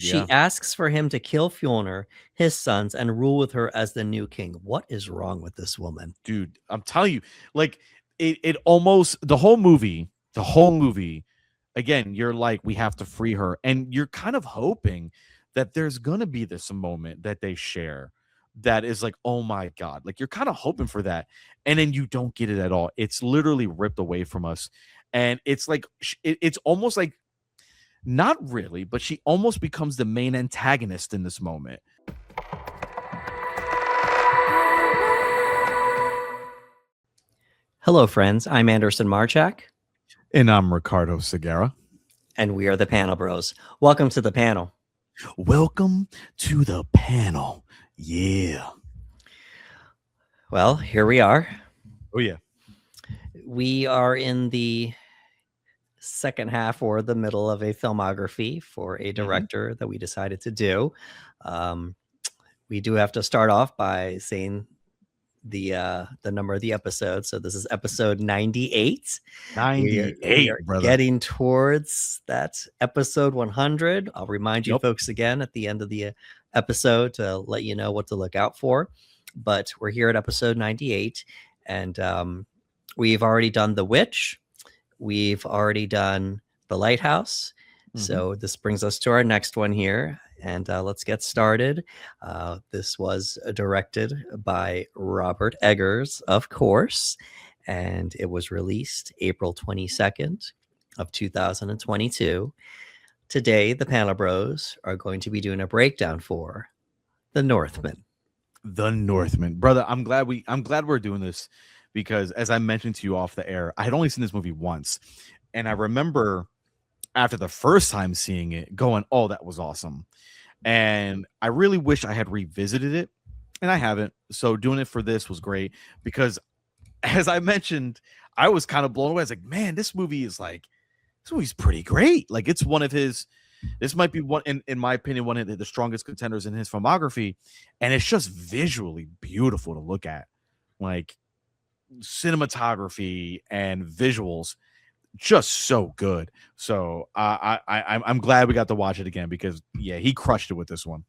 She asks for him to kill Fjolnir, his sons, and rule with her as the new king. What is wrong with this woman? Dude, I'm telling you, like it almost the whole movie, again, you're like, we have to free her. And you're kind of hoping that there's gonna be this moment that they share that is like, oh my God. Like you're kind of hoping for that. And then you don't get it at all. It's literally ripped away from us. And it's like it's almost like not really, but she almost becomes the main antagonist in this moment. Hello, friends. I'm Anderson Marchak. And I'm Ricardo Segura. And we are the Panel Bros. Welcome to the panel. Welcome to the panel. Yeah. Well, here we are. Oh, yeah. We are in the second half or the middle of a filmography for a director that we decided to do. We do have to start off by saying the number of the episode. So this is episode 98. 98, we are brother. Getting towards that episode 100. I'll remind you folks again at the end of the episode to let you know what to look out for. But we're here at episode 98, and we've already done The Witch. We've already done The Lighthouse. So this brings us to our next one here. And let's get started. This was directed by Robert Eggers, of course, and it was released April 22nd of 2022. Today, the Panel Bros are going to be doing a breakdown for The Northman. The Northman, brother. I'm glad we're doing this because, as I mentioned to you off the air, I had only seen this movie once, and I remember after the first time seeing it, going, "Oh, that was awesome." And I really wish I had revisited it, and I haven't. So doing it for this was great because, as I mentioned, I was kind of blown away. I was like, man, this movie's pretty great. Like it's one of his, this might be one, in my opinion, one of the strongest contenders in his filmography. And it's just visually beautiful to look at, like cinematography and visuals. Just so good. So I'm glad we got to watch it again because he crushed it with this one.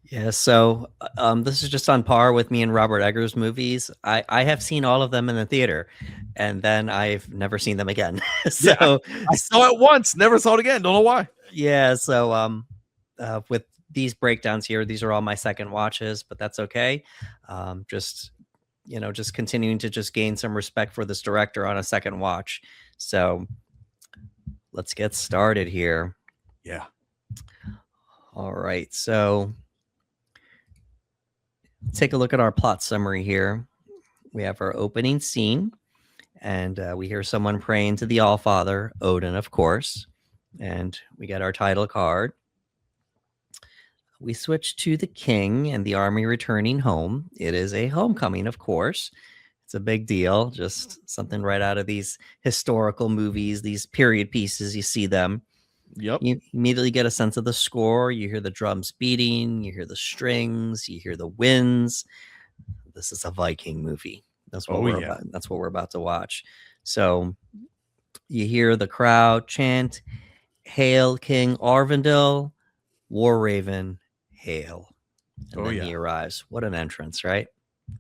Yeah, so this is just on par with me and Robert Eggers movies. I have seen all of them in the theater, and then I've never seen them again. So I saw it once, never saw it again. Don't know why. Yeah, so with these breakdowns here, these are all my second watches, but that's okay. Just continuing to just gain some respect for this director on a second watch. So let's get started here. Yeah. All right. So take a look at our plot summary here. We have our opening scene, and we hear someone praying to the Allfather, Odin, of course. And we get our title card. We switch to the king and the army returning home. It is a homecoming, of course. It's a big deal, just something right out of these historical movies, these period pieces. You see them. Yep. You immediately get a sense of the score. You hear the drums beating. You hear the strings. You hear the winds. This is a Viking movie. That's what we're about. That's what we're about to watch. So you hear the crowd chant, "Hail King Arvindil, War Raven, hail." And then he arrives. What an entrance, right?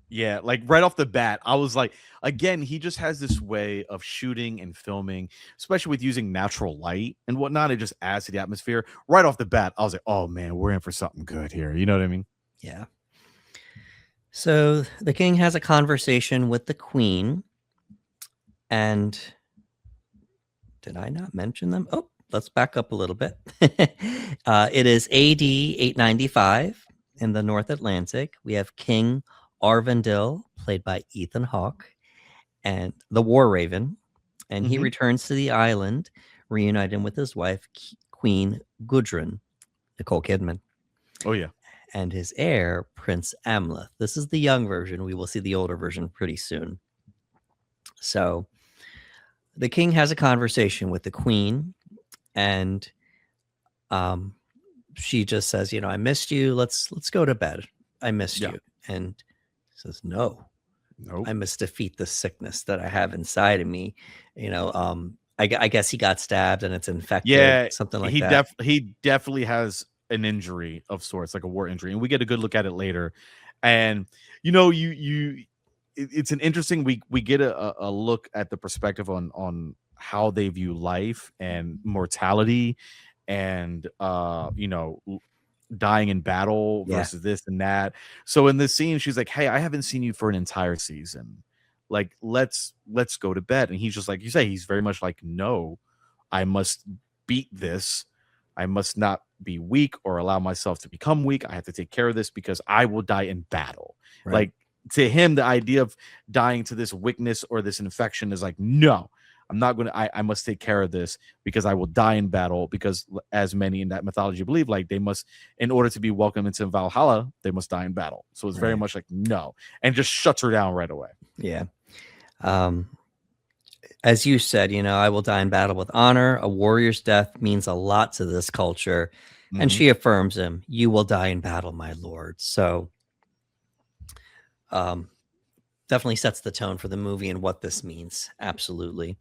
Yeah, like right off the bat, I was like, again, he just has this way of shooting and filming, especially with using natural light and whatnot. It just adds to the atmosphere. Right off the bat, I was like, oh man, we're in for something good here. You know what I mean? Yeah. So the king has a conversation with the queen. And did I not mention them? Oh, let's back up a little bit. It is AD 895 in the North Atlantic. We have King Arvindil, played by Ethan Hawke, and the War Raven, and he returns to the island, reuniting with his wife, Queen Gudrun, Nicole Kidman. Oh, yeah. And his heir, Prince Amleth. This is the young version. We will see the older version pretty soon. So the king has a conversation with the queen, and she just says, I missed you. Let's go to bed. I missed you. And says, no, I must defeat the sickness that I have inside of me. I guess he got stabbed and it's infected. Yeah, something like that. He definitely has an injury of sorts, like a war injury, and we get a good look at it later. And you know, it's an interesting, we get a look at the perspective on how they view life and mortality, and you know, dying in battle Yeah. versus this and that. So in this scene, she's like, "Hey, I haven't seen you for an entire season. Like, let's go to bed." And he's just like, you say, he's very much like, "No, I must beat this. I must not be weak or allow myself to become weak. I have to take care of this because I will die in battle." Right. Like, to him, the idea of dying to this weakness or this infection is like, no, I'm not going to, I must take care of this because I will die in battle. Because as many in that mythology believe, like, they must, in order to be welcomed into Valhalla, they must die in battle. So it's very Right. much like, no, and just shuts her down right away. Yeah. As you said, you know, I will die in battle with honor. A warrior's death means a lot to this culture. And Mhm. she affirms him, "You will die in battle, my lord." So definitely sets the tone for the movie and what this means. Absolutely.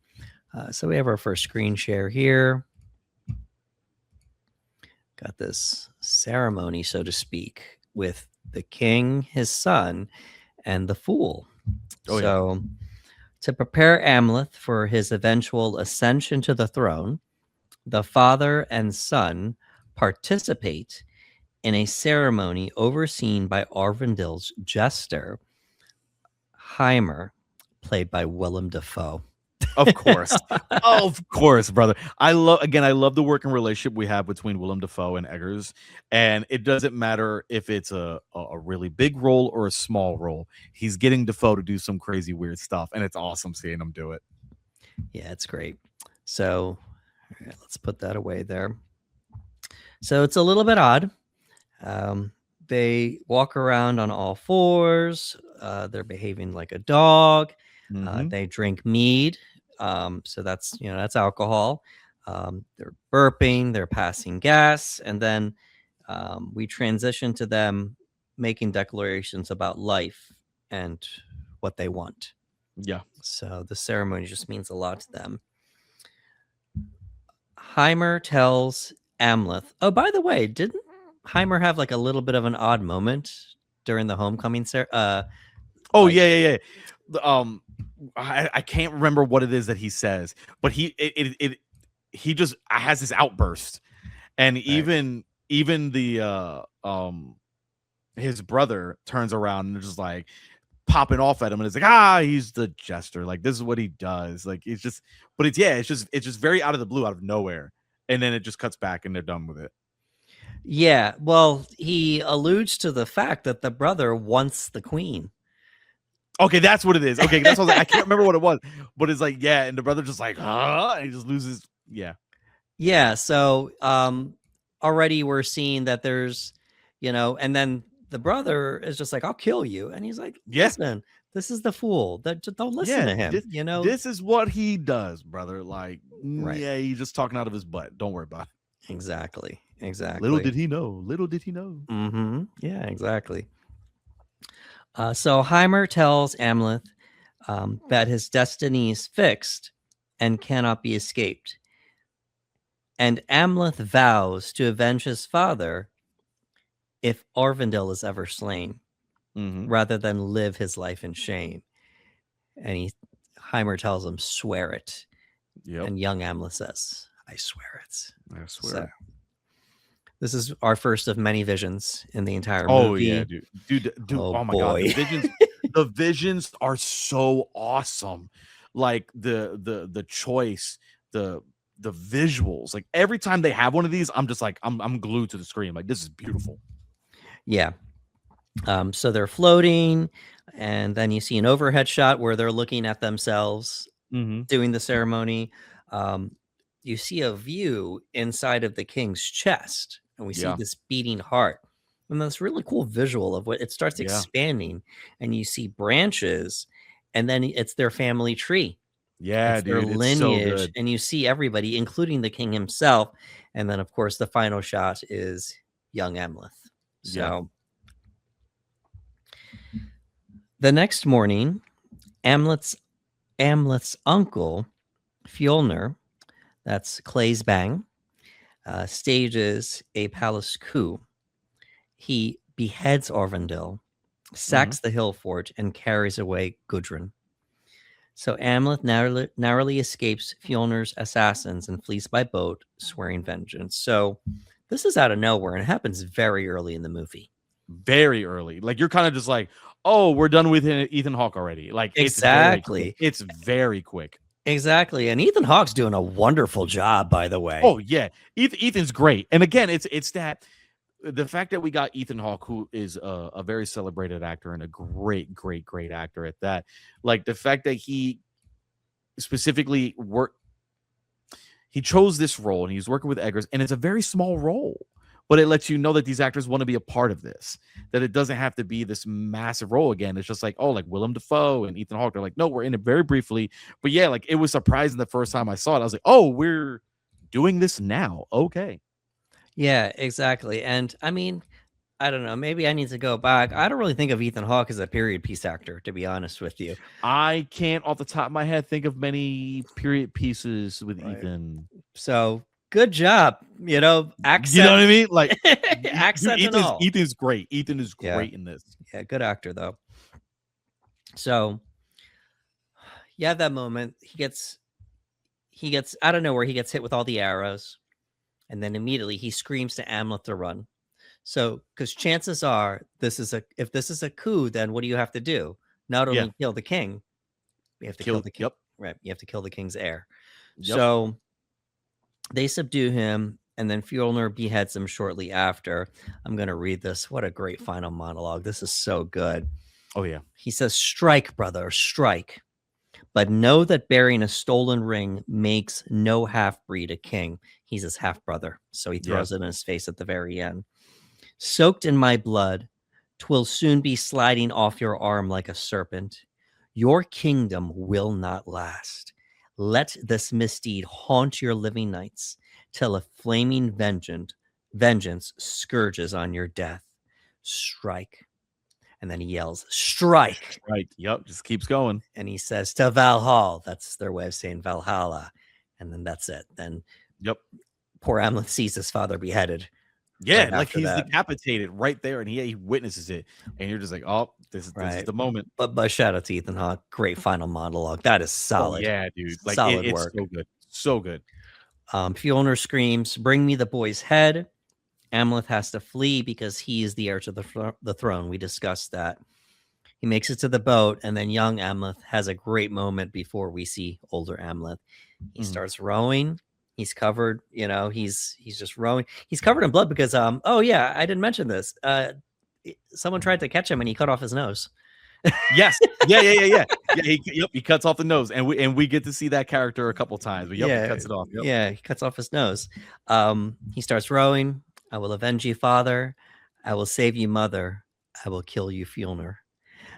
So we have our first screen share here. Got this ceremony, so to speak, with the king, his son, and the fool. Oh, yeah. So to prepare Amleth for his eventual ascension to the throne, the father and son participate in a ceremony overseen by Arvindil's jester, Heimer, played by Willem Dafoe. Of course. Of course, brother. I love the working relationship we have between Willem Dafoe and Eggers. And it doesn't matter if it's a really big role or a small role. He's getting Dafoe to do some crazy, weird stuff. And it's awesome seeing him do it. Yeah, it's great. So all right, let's put that away there. So it's a little bit odd. They walk around on all fours. They're behaving like a dog. Mhm. They drink mead. So that's, you know, that's alcohol. They're burping. They're passing gas, and then we transition to them making declarations about life and what they want. Yeah. So the ceremony just means a lot to them. Heimer tells Amleth. Oh, by the way, didn't Heimer have like a little bit of an odd moment during the homecoming? Oh, Like, yeah. I can't remember what it is that he says, but he just has this outburst. And right. even the his brother turns around and just like popping off at him, and it's like, he's the jester, like, this is what he does. Like, it's just, but it's just very out of the blue, out of nowhere, and then it just cuts back and they're done with it. Yeah, well, he alludes to the fact that the brother wants the queen. Okay, that's what it is. Okay, that's what I was like, I can't remember what it was, but it's like, yeah, and the brother just like, and he just loses. Yeah, so already we're seeing that there's, you know, and then the brother is just like, "I'll kill you," and he's like, Yeah. "Listen, this is the fool. That don't listen to him." You know, this is what he does, brother. Like, right? yeah, he's just talking out of his butt. Don't worry about it. Exactly. Little did he know. Little did he know. Mm-hmm. Yeah, exactly. So Heimer tells Amleth that his destiny is fixed and cannot be escaped. And Amleth vows to avenge his father if Arvindil is ever slain, rather than live his life in shame. And Heimer tells him, "Swear it." Yep. And young Amleth says, "I swear it." I swear. So, this is our first of many visions in the entire movie. Oh yeah, dude. Oh my god, the visions are so awesome. Like the choice, the visuals. Like, every time they have one of these, I'm just like, I'm glued to the screen. Like, this is beautiful. Yeah. So they're floating, and then you see an overhead shot where they're looking at themselves doing the ceremony. You see a view inside of the king's chest, and we see this beating heart. And this really cool visual of what it starts expanding, and you see branches, and then it's their family tree. Yeah, It's their dude, it's so lineage, good. and you see everybody, including the king himself. And then, of course, the final shot is young Amleth. So the next morning, Amleth's uncle, Fjolnir, that's Clay's Bang, stages a palace coup. He beheads Orvandil, Mhm. sacks the hill fort, and carries away Gudrun. So Amleth narrowly escapes Fjolnir's assassins and flees by boat, swearing vengeance. So this is out of nowhere, and it happens very early in the movie. Very early. Like you're kind of just like, oh, we're done with Ethan Hawke already. Like it's very quick. Exactly. It's very quick. Exactly. And Ethan Hawke's doing a wonderful job, by the way. Oh yeah, Ethan's great. And again, it's that the fact that we got Ethan Hawke, who is a very celebrated actor and a great actor at that. Like the fact that he specifically he chose this role and he's working with Eggers, and it's a very small role, but it lets you know that these actors want to be a part of this, that it doesn't have to be this massive role again. It's just like, oh, like Willem Dafoe and Ethan Hawke, they're like, no, we're in it very briefly. But yeah, like it was surprising the first time I saw it. I was like, oh, we're doing this now. Okay. Yeah, exactly. And I mean, I don't know. Maybe I need to go back. I don't really think of Ethan Hawke as a period piece actor, to be honest with you. I can't off the top of my head think of many period pieces with Right. Ethan. So good job. Accent. You know what I mean? Like accent and all. Ethan's great. Ethan is great in this. Yeah, good actor though. So yeah, that moment he gets out of nowhere, he gets hit with all the arrows, and then immediately he screams to Amleth to run. So, because chances are if this is a coup, then what do you have to do? Not only kill the king, you have to kill the king. Yep. Right. You have to kill the king's heir. Yep. So they subdue him, and then Fjolnir beheads him shortly after. I'm going to read this. What a great final monologue. This is so good. Oh, yeah. He says, "Strike, brother, strike. But know that bearing a stolen ring makes no half-breed a king." He's his half-brother. So he throws it in his face at the very end. "Soaked in my blood, 'twill soon be sliding off your arm like a serpent. Your kingdom will not last. Let this misdeed haunt your living nights till a flaming vengeance scourges on your death. Strike." And then he yells, "Strike!" Right. Yep. Just keeps going. And he says, "To Valhalla." That's their way of saying Valhalla. And then that's it. Then poor Amleth sees his father beheaded. Yeah, like he's decapitated right there, and he witnesses it, and you're just like, oh, this is the moment. But shout out to Ethan Hawke. Great final monologue. That is solid. Oh, yeah, dude. Like solid it's work. So good. So good. Fjolnir screams, "Bring me the boy's head." Amleth has to flee because he is the heir to the throne. We discussed that. He makes it to the boat, and then young Amleth has a great moment before we see older Amleth. He starts rowing. He's covered, he's just rowing. He's covered in blood because, oh yeah, I didn't mention this. Someone tried to catch him and he cut off his nose. Yes. Yeah. He cuts off the nose, and we get to see that character a couple times. But he cuts it off. Yep. Yeah, he cuts off his nose. He starts rowing. "I will avenge you, father. I will save you, mother. I will kill you, Fjolnir.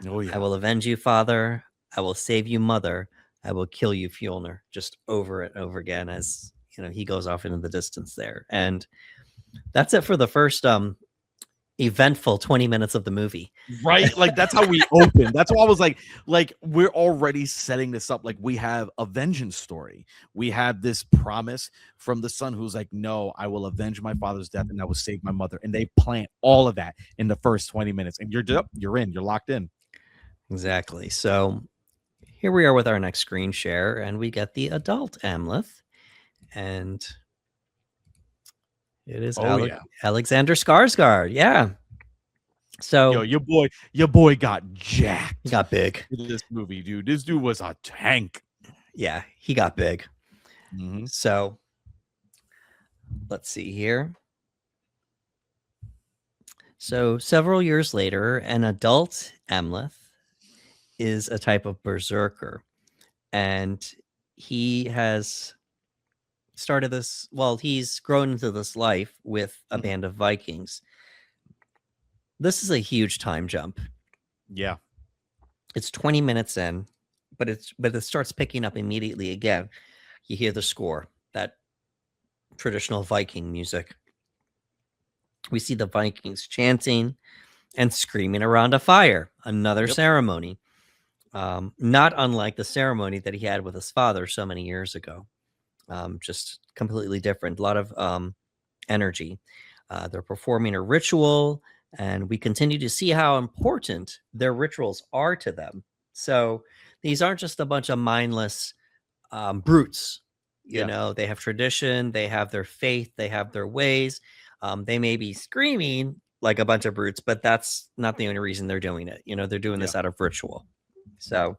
Oh, yeah. I will avenge you, father. I will save you, mother. I will kill you, Fjolnir." Just over and over again as he goes off into the distance there. And that's it for the first eventful 20 minutes of the movie. Right? Like that's how we open. That's why I was like we're already setting this up. Like we have a vengeance story. We have this promise from the son who's like, no, I will avenge my father's death and I will save my mother. And they plant all of that in the first 20 minutes. And you're locked in. Exactly. So here we are with our next screen share, and we get the adult Amleth, and it is Alexander Skarsgård. Yeah. So your boy got jacked. He got big in this movie, dude. This dude was a tank. Yeah, he got big. So let's see here. So several years later, an adult Amleth is a type of berserker, and he has started this. Well, he's grown into this life with a band of Vikings. This is a huge time jump. Yeah, it's 20 minutes in, but it starts picking up immediately again. You hear the score, that traditional Viking music. We see the Vikings chanting and screaming around a fire. Another ceremony. Not unlike the ceremony that he had with his father so many years ago. Just completely different. A lot of energy. They're performing a ritual, and we continue to see how important their rituals are to them. So these aren't just a bunch of mindless brutes. You Yeah. know, they have tradition, they have their faith, they have their ways. They may be screaming like a bunch of brutes, but that's not the only reason they're doing it. You know, they're doing Yeah. this out of ritual. So,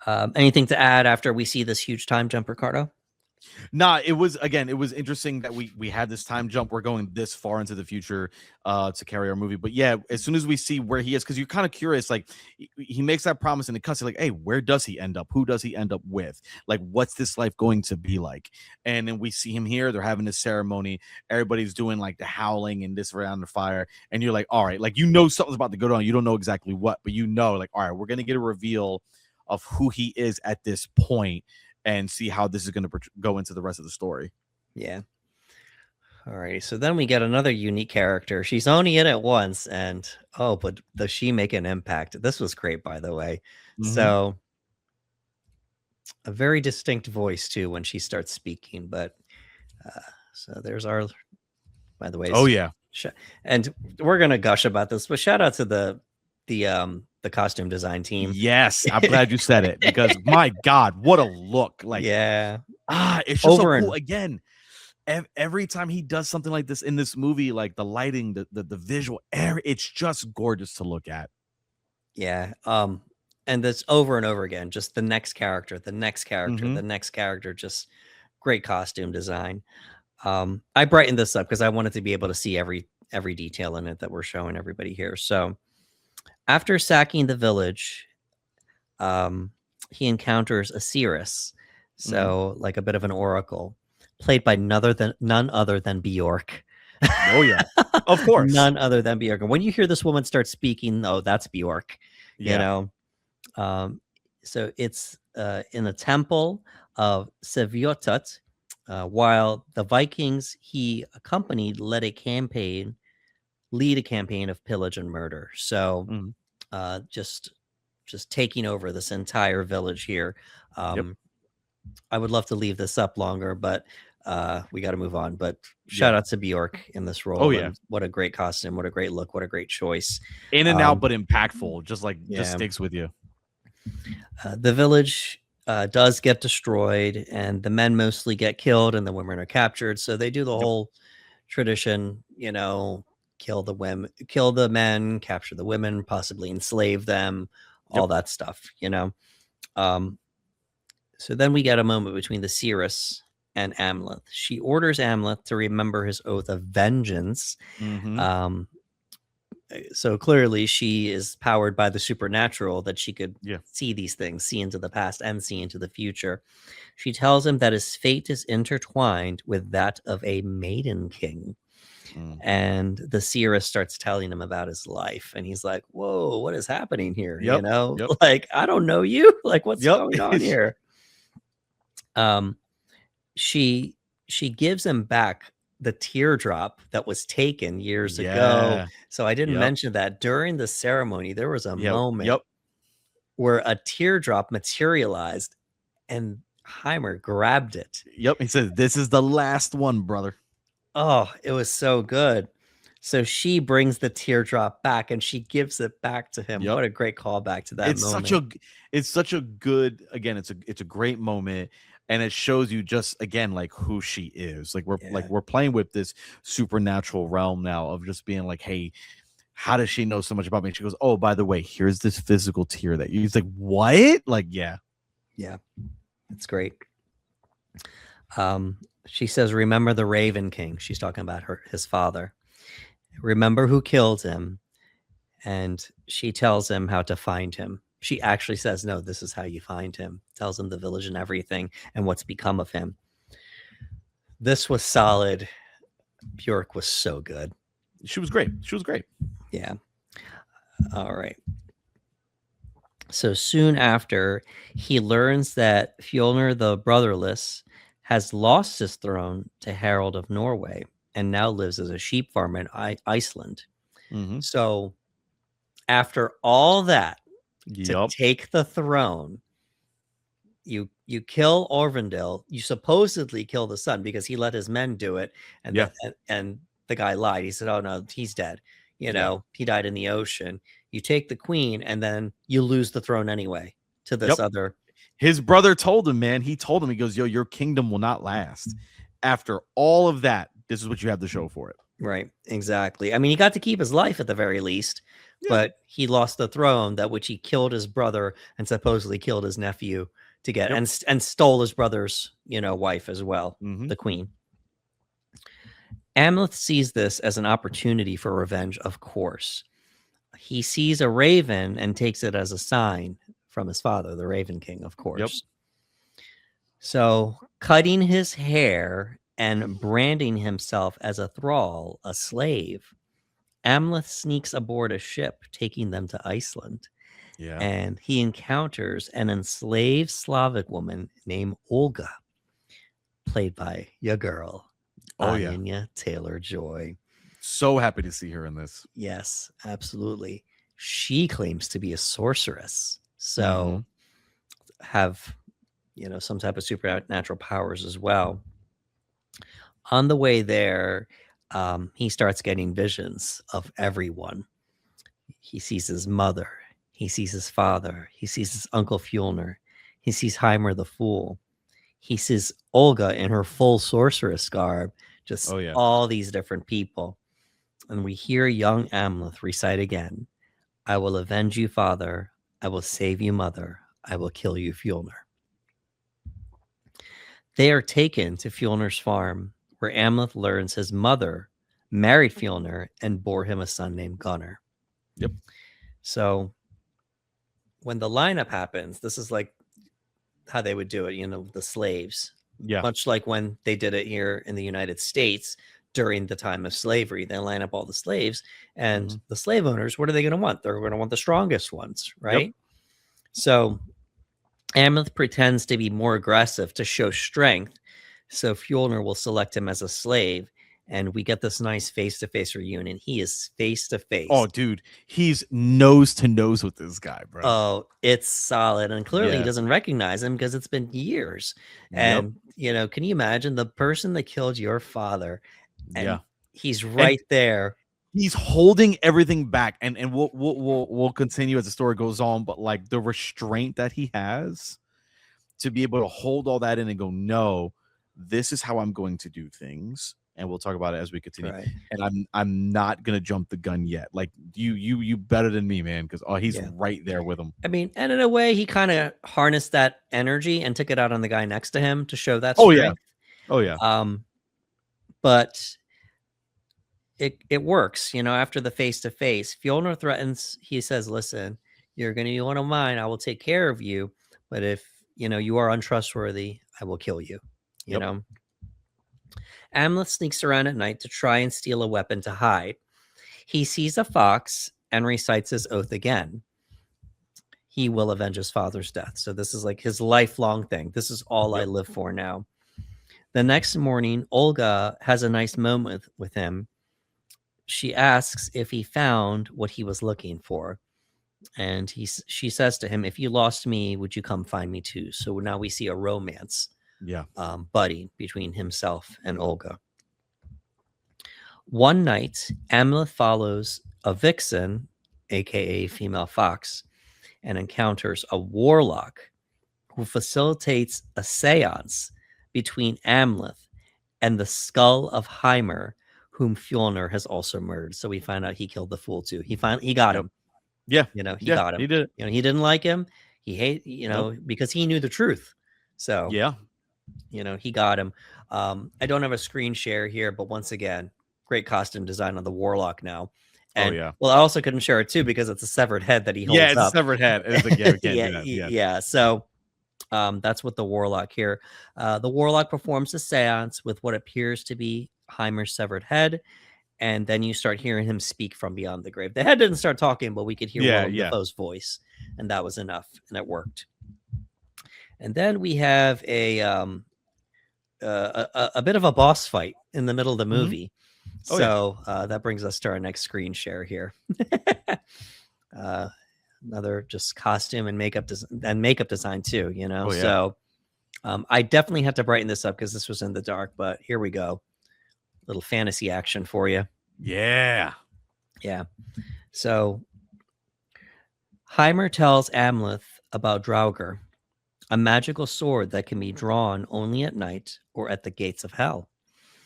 anything to add after we see this huge time jump, Ricardo? Nah, it was interesting that we had this time jump. We're going this far into the future to carry our movie. But yeah, as soon as we see where he is, because you're kind of curious, like he makes that promise and it cuts, like, hey, where does he end up? Who does he end up with? Like, what's this life going to be like? And then we see him here, they're having this ceremony, everybody's doing like the howling and this around the fire, and you're like, all right, like, you know, something's about to go down. You don't know exactly what, but you know, like, all right, we're gonna get a reveal of who he is at this point and see how this is going to go into the rest of the story. Yeah. All right. So then we get another unique character. She's only in it once, and but does she make an impact? This was great, by the way. Mm-hmm. So a very distinct voice too when she starts speaking. But so there's our. By the way. Oh yeah. And we're gonna gush about this, but shout out to the costume design team. Yes, I'm glad you said it, because my God, what a look! Like, yeah, it's just so cool. Again, every time he does something like this in this movie, like the lighting, the visual, it's just gorgeous to look at. Yeah, and that's over and over again. Just the next character, the next character, Mm-hmm. the next character. Just great costume design. I brightened this up because I wanted to be able to see every detail in it that we're showing everybody here. So after sacking the village, he encounters a Seeress, so like a bit of an oracle, played by none other than Bjork. Oh yeah, of course, none other than Bjork. And when you hear this woman start speaking, oh, that's Bjork. Yeah. You know, so it's in a temple of Sevjotat, while the Vikings he accompanied lead a campaign of pillage and murder. So just taking over this entire village here. I would love to leave this up longer, but we got to move on. But shout out to Bjork in this role. Oh yeah, what a great costume, what a great look, what a great choice. In and out, but impactful. Just sticks with you. The village does get destroyed, and the men mostly get killed, and the women are captured. So they do the whole tradition, you know, kill the men, capture the women, possibly enslave them, all that stuff, you know. So then we get a moment between the Seeress and Amleth. She orders Amleth to remember his oath of vengeance. So clearly she is powered by the supernatural, that she could see these things, see into the past and see into the future. She tells him that his fate is intertwined with that of a maiden king. And the Seeress starts telling him about his life, and he's like, whoa, what is happening here? You know, like, I don't know you. Like, what's going on here? She gives him back the teardrop that was taken years ago. So I didn't mention that during the ceremony, there was a moment where a teardrop materialized and Heimer grabbed it. He said, this is the last one, brother. Oh, it was so good. So she brings the teardrop back and she gives it back to him. What a great callback to that moment. It's such a good, again, it's a great moment. And it shows you just, again, like, who she is. Like, we're playing with this supernatural realm now of just being like, hey, how does she know so much about me? And she goes, oh, by the way, here's this physical tear that you. He's like, what? Like, yeah, it's great. She says, remember the Raven King. She's talking about his father. Remember who killed him. And she tells him how to find him. She actually says, no, this is how you find him. Tells him the village and everything and what's become of him. This was solid. Bjork was so good. She was great. Yeah. All right. So soon after, he learns that Fjolnir the Brotherless has lost his throne to Harold of Norway and now lives as a sheep farmer in Iceland. So after all that, to take the throne, you You kill Orvindil. You supposedly kill the son because he let his men do it, and Yeah. and the guy lied. He said, "Oh no, he's dead. You Yeah. know, he died in the ocean." You take the queen, and then you lose the throne anyway to this Yep. other. His brother told him, man. He told him, he goes, "Yo, your kingdom will not last. After all of that, this is what you have to show for it." Right, exactly. I mean, he got to keep his life at the very least, Yeah. but he lost the throne that which he killed his brother and supposedly killed his nephew to get, Yep. and stole his brother's, wife as well, Mm-hmm. the queen. Amleth sees this as an opportunity for revenge, of course. He sees a raven and takes it as a sign from his father, the Raven King, of Yep. course. So, cutting his hair and branding himself as a thrall, a slave, Amleth sneaks aboard a ship taking them to Iceland, Yeah. and he encounters an enslaved Slavic woman named Olga, played by your girl, Oh yeah. Anya Taylor-Joy. So happy to see her in this. Yes, absolutely. She claims to be a sorceress, Mhm. so have some type of supernatural powers as well. On the way there, he starts getting visions of everyone. He sees his mother, he sees his father, he sees his uncle Fjolnir, he sees Heimer the Fool, he sees Olga in her full sorceress garb, just Oh yeah. all these different people. And we hear young Amleth recite again, "I will avenge you, father. I will save you, mother. I will kill you, Fjolnir." They are taken to Fjolnir's farm, where Amleth learns his mother married Fjolnir and bore him a son named Gunnar. Yep. So when the lineup happens, this is like how they would do it, the slaves. Yeah. Much like when they did it here in the United States during the time of slavery. They line up all the slaves, and Mhm. the slave owners, what are they going to want? They're going to want the strongest ones, right? Yep. So Amleth pretends to be more aggressive to show strength, so Fjolnir will select him as a slave, and we get this nice face-to-face reunion. He is face-to-face. Oh, dude, he's nose to nose with this guy, bro. Oh, it's solid, and clearly he Yeah. doesn't recognize him because it's been years. Yep. And can you imagine the person that killed your father, Yeah. and he's And right there. he's holding everything back, and we'll continue as the story goes on, but like the restraint that he has to be able to hold all that in and go, "No, this is how I'm going to do things." And we'll talk about it as we continue. Right. And I'm not gonna jump the gun yet. Like you better than me, man, because he's Yeah. right there with him. I mean, and in a way, he kind of harnessed that energy and took it out on the guy next to him to show that Oh yeah. strength. Oh yeah. But it works, after the face-to-face. Fjolnir threatens, he says, "Listen, you're going to be one of mine. I will take care of you. But if, you are untrustworthy, I will kill you." You Yep. know? Amleth sneaks around at night to try and steal a weapon to hide. He sees a fox and recites his oath again. He will avenge his father's death. So this is like his lifelong thing. This is all I Yep. live for now. The next morning, Olga has a nice moment with him. She asks if he found what he was looking for. And she says to him, "If you lost me, would you come find me too?" So now we see a romance Yeah. budding between himself and Olga. One night, Amleth follows a vixen, aka female fox, and encounters a warlock who facilitates a seance between Amleth and the skull of Heimer, whom Fjolnir has also murdered. So we find out he killed the fool too. He got Yep. him. Yeah. He got him. He did it. He didn't like him. He hate, Nope. because he knew the truth. So Yeah. he got him. I don't have a screen share here, but once again, great costume design on the warlock now. Oh And yeah. well, I also couldn't share it too because it's a severed head that he holds Yeah, it's a up. severed head. It's like, yeah, we can't yeah, do that. Yeah. yeah. So that's what the warlock here. The warlock performs a seance with what appears to be Heimer's severed head, and then you start hearing him speak from beyond the grave. The head didn't start talking, but we could hear Yeah, Willem yeah. Dafoe's voice, and that was enough, and it worked. And then we have a bit of a boss fight in the middle of the movie. Oh, yeah. So that brings us to our next screen share here. Another just costume and makeup design too, Oh, yeah. So I definitely had to brighten this up because this was in the dark, but here we go. Little fantasy action for you. Yeah. Yeah. So Heimer tells Amleth about Draugr, a magical sword that can be drawn only at night or at the gates of hell.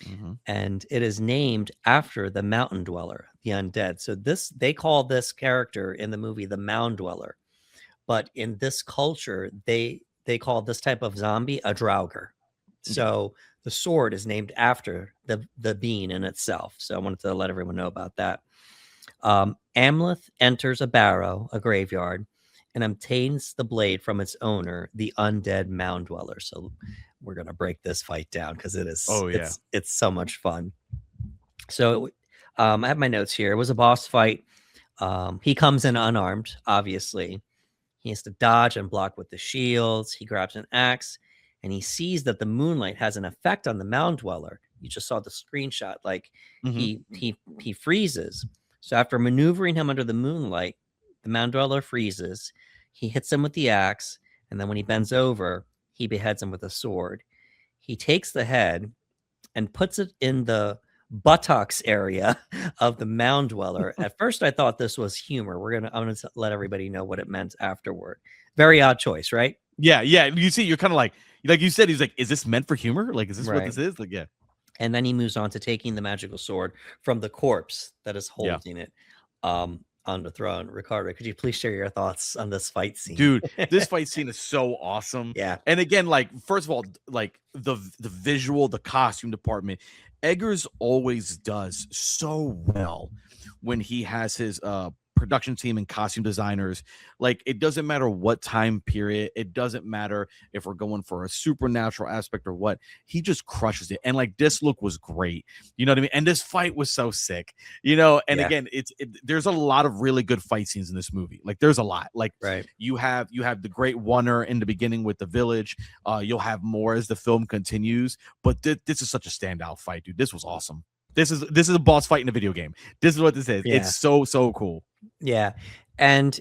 Mhm. And it is named after the Mountain Dweller, the undead. So they call this character in the movie the Mound Dweller, but in this culture, they call this type of zombie a Draugr. Yeah. So the sword is named after the being in itself. So I wanted to let everyone know about that. Amleth enters a barrow, a graveyard, and obtains the blade from its owner, the undead Mound Dweller. So we're gonna break this fight down because Oh yeah. it's so much fun. So I have my notes here. It was a boss fight. He comes in unarmed, obviously. He has to dodge and block with the shields. He grabs an axe, and he sees that the moonlight has an effect on the Mound Dweller. You just saw the screenshot. Like Mhm. he freezes. So after maneuvering him under the moonlight, the Mound Dweller freezes. He hits him with the axe, and then when he bends over, he beheads him with a sword. He takes the head and puts it in the buttocks area of the Mound Dweller. At first, I thought this was humor. I'm gonna let everybody know what it meant afterward. Very odd choice, right? Yeah, yeah. You see, you're kind of like you said, he's like, is this meant for humor? Like, is this what Right. this is? Like, yeah. And then he moves on to taking the magical sword from the corpse that is Yeah. holding it on the throne. Ricardo, could you please share your thoughts on this fight scene? Dude, this fight scene is so awesome. Yeah. And again, like, first of all, like the visual, the costume department, Eggers always does so well when he has his production team and costume designers. Like, it doesn't matter what time period, it doesn't matter if we're going for a supernatural aspect or what, he just crushes it. And like, this look was great, you know what I mean? And this fight was so sick, you know. And Yeah. again, there's a lot of really good fight scenes in this movie. Like, there's a lot. Like, Right. you have the great oneer in the beginning with the village. You'll have more as the film continues, but this is such a standout fight, dude. This was awesome. This is a boss fight in a video game. This is what this is. Yeah. It's so cool. Yeah. And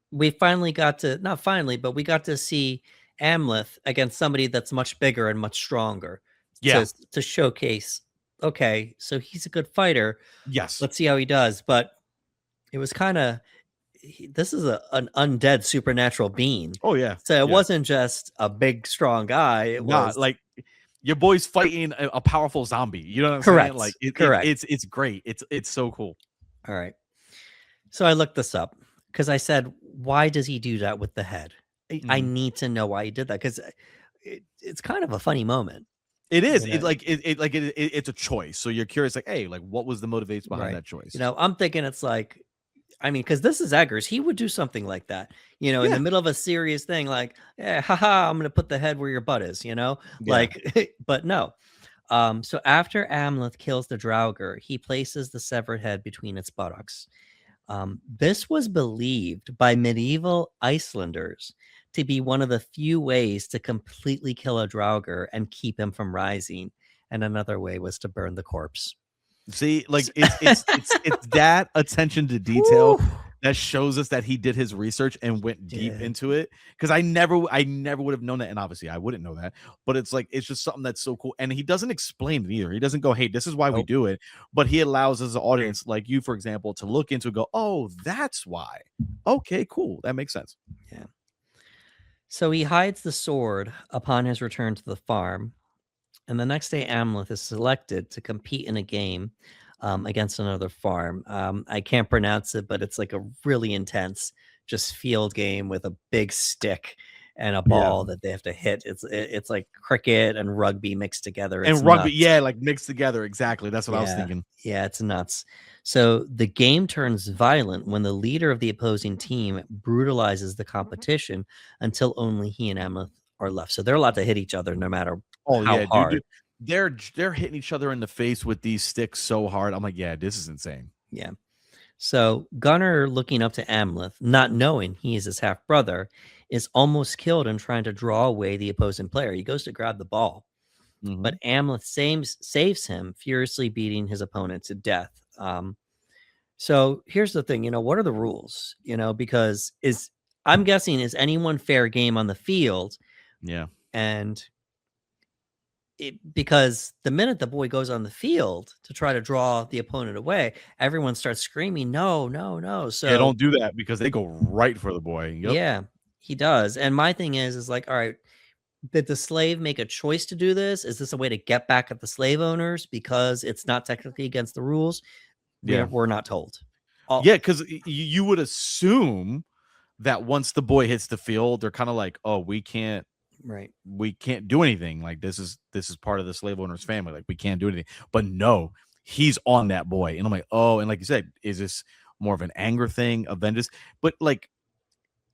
we finally got to, not finally, but we got to see Amleth against somebody that's much bigger and much stronger. Yeah. To showcase, okay, so he's a good fighter. Yes. Let's see how he does. But it was kind of, this is an undead supernatural being. Oh yeah. So it Yeah. wasn't just a big strong guy. It was like your boy's fighting a powerful zombie. You know what I'm correct. saying? Like Correct. It's great. It's so cool. All right. So I looked this up because I said, why does he do that with the head? I need to know why he did that because it's kind of a funny moment. It is. You know? It's a choice. So you're curious, like, hey, like, what was the motivation behind that choice? You know, I'm thinking it's like, I mean, because this is Eggers, he would do something like that, you know, in the middle of a serious thing, like, haha, I'm gonna put the head where your butt is, you know, like, but no. So after Amleth kills the Draugr, he places the severed head between its buttocks. This was believed by medieval Icelanders to be one of the few ways to completely kill a Draugr and keep him from rising. And another way was to burn the corpse. See, like it's that attention to detail that shows us that he did his research and went deep into it. Because I never would have known that, and obviously I wouldn't know that. But it's like, it's just something that's so cool, and he doesn't explain it either. He doesn't go, "Hey, this is why we do it," but he allows us, an audience like you, for example, to look into it, go, "Oh, that's why." Okay, cool, that makes sense. Yeah. So he hides the sword upon his return to the farm. And the next day, Amleth is selected to compete in a game against another farm. I can't pronounce it, but it's like a really intense, just field game with a big stick and a ball that they have to hit. It's like cricket and rugby mixed together. It's and rugby, nuts. like mixed together. Exactly. That's what I was thinking. Yeah, it's nuts. So the game turns violent when the leader of the opposing team brutalizes the competition until only he and Amleth are left. So they're allowed to hit each other no matter how hard. Dude. They're hitting each other in the face with these sticks so hard. I'm like, yeah, this is insane. Yeah. So Gunnar, looking up to Amleth, not knowing he is his half brother, is almost killed in trying to draw away the opposing player. He goes to grab the ball, but Amleth saves him, furiously beating his opponent to death. So here's the thing, you know, what are the rules? You know, because I'm guessing, is anyone fair game on the field? Yeah. And because the minute the boy goes on the field to try to draw the opponent away, everyone starts screaming, "No, no, no!" Yeah, So don't do that because they go right for the boy. Yep. yeah, he does. And my thing is like, all right, did the slave make a choice to do this? Is this a way to get back at the slave owners because it's not technically against the rules? Yeah. We're not told. All Yeah, because you would assume that once the boy hits the field, they're kind of like, oh, right. we can't do anything. Like this is part of the slave owner's family. Like we can't do anything. But no, he's on that boy. And I'm like, oh, and like you said, is this more of an anger thing, a vengeance? But like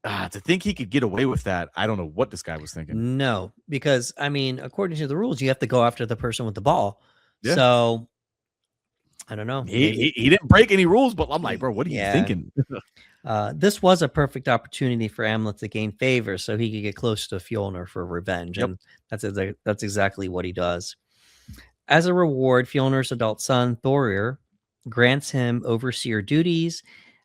to think he could get away with that, I don't know what this guy was thinking. No, because I mean, according to the rules, you have to go after the person with the ball. Yeah. So I don't know. Maybe He didn't break any rules, but I'm like, bro, what are you yeah. thinking? This was a perfect opportunity for Amleth to gain favor so he could get close to Fjolnir for revenge. Yep. And that's exactly what he does. As a reward, Fjolnir's adult son, Thorir, grants him overseer duties.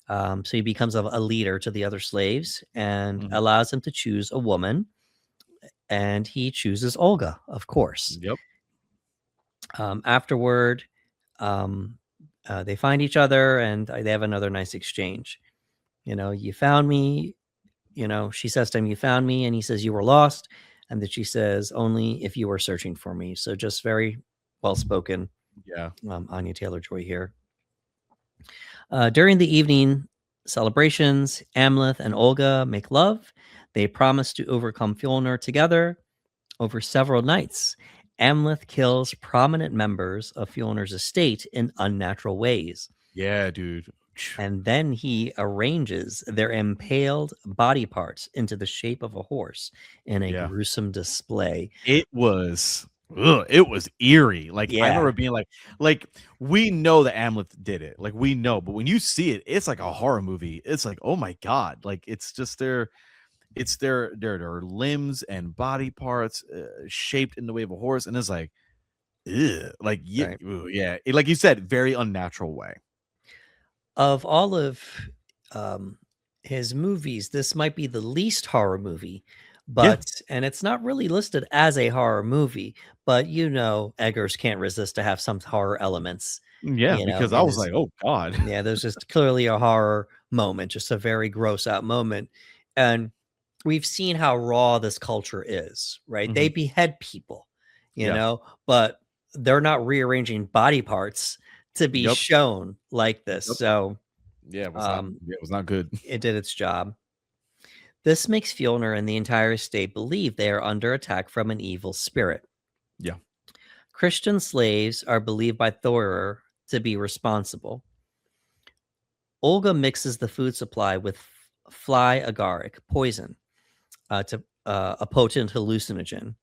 So he becomes a leader to the other slaves and allows him to choose a woman. And he chooses Olga, of course. Yep. Afterward, they find each other and they have another nice exchange. You found me. She says to him, "You found me," and he says, "You were lost," and then she says, "Only if you were searching for me." So just very well spoken. Yeah. Anya Taylor-Joy here. During the evening celebrations, Amleth and Olga make love. They promise to overcome Fjolnir together. Over several nights, Amleth kills prominent members of Fjolnir's estate in unnatural ways. Yeah, dude. And then he arranges their impaled body parts into the shape of a horse in a gruesome display. It was eerie. Like I remember being like we know that Amleth did it. Like we know, but when you see it, it's like a horror movie. It's like, oh my god, like it's just their limbs and body parts shaped in the way of a horse, and it's like, ugh. Like yeah, Right. yeah. Like you said, very unnatural way. Of all of his movies, this might be the least horror movie, and it's not really listed as a horror movie, but Eggers can't resist to have some horror elements. Yeah, because I was like, oh god. Yeah, there's just clearly a horror moment, just a very gross out moment. And we've seen how raw this culture is, right? They behead people, but they're not rearranging body parts to be shown like this. So yeah, it was not good. It did its job. This makes Fjolnir and the entire state believe they are under attack from an evil spirit. Yeah. Christian slaves are believed by Thorir to be responsible. Olga mixes the food supply with fly agaric poison, to a potent hallucinogen.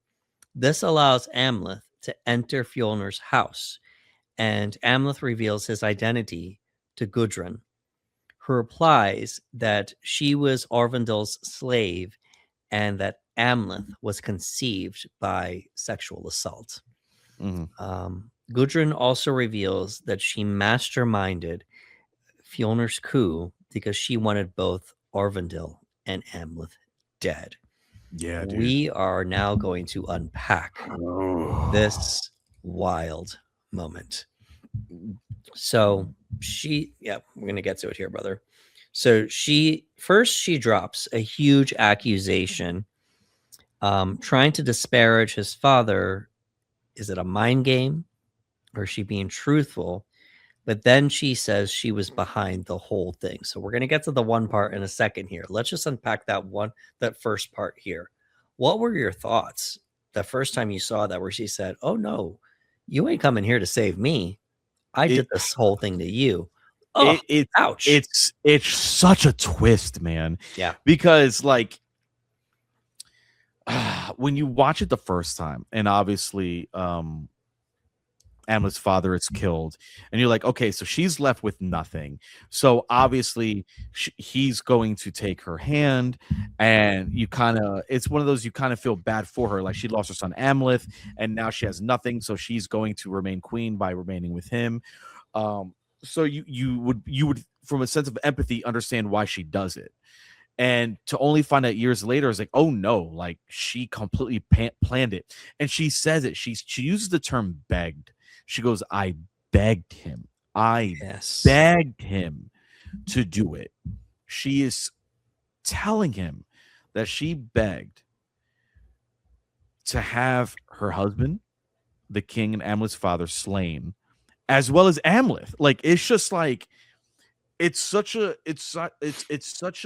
This allows Amleth to enter Fjolnir's house, and Amleth reveals his identity to Gudrun, who replies that she was Orvandil's slave and that Amleth was conceived by sexual assault. Gudrun also reveals that she masterminded Fjolnir's coup because she wanted both Orvandil and Amleth dead. Yeah, dude. We are now going to unpack this wild moment. So we're going to get to it here, brother. So she drops a huge accusation, trying to disparage his father. Is it a mind game or is she being truthful? But then she says she was behind the whole thing. So we're going to get to the one part in a second here. Let's just unpack that first part here. What were your thoughts the first time you saw that, where she said, "Oh no, you ain't coming here to save me. I did this whole thing to you." Oh, ouch. It's such a twist, man. Yeah. Because like when you watch it the first time, and obviously Amleth's father is killed, and you're like, okay, so she's left with nothing. So obviously he's going to take her hand, and it's one of those, you kind of feel bad for her. Like she lost her son Amleth, and now she has nothing. So she's going to remain queen by remaining with him. So you would from a sense of empathy understand why she does it. And to only find out years later is like, oh no, like she completely planned it. And she says it. She uses the term begged. She goes, I begged him. I Yes. begged him to do it. She is telling him that she begged to have her husband, the king and Amleth's father, slain, as well as Amleth. Like it's just like it's such a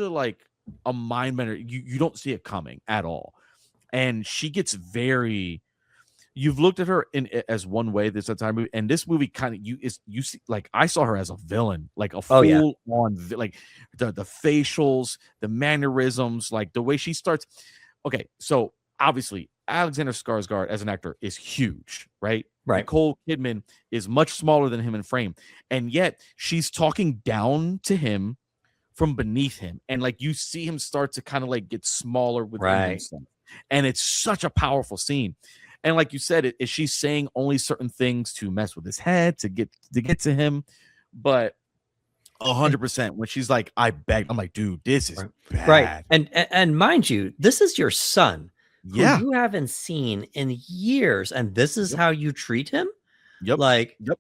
like a mind bender. You don't see it coming at all. And she gets very, you've looked at her in as one way this entire movie, and this movie kind of you see, like I saw her as a villain, like a full on like the facials, the mannerisms, like the way she starts. Okay, so obviously Alexander Skarsgård as an actor is huge, right? Right. Nicole Kidman is much smaller than him in frame, and yet she's talking down to him from beneath him, and like you see him start to kind of like get smaller within himself, and it's such a powerful scene. And like you said, is she's saying only certain things to mess with his head to get to him, but 100% when she's like, I begged, I'm like, dude, this is bad. Right. And mind you, this is your son who Yeah, you haven't seen in years, and this is how you treat him. Yep. Like, Yep.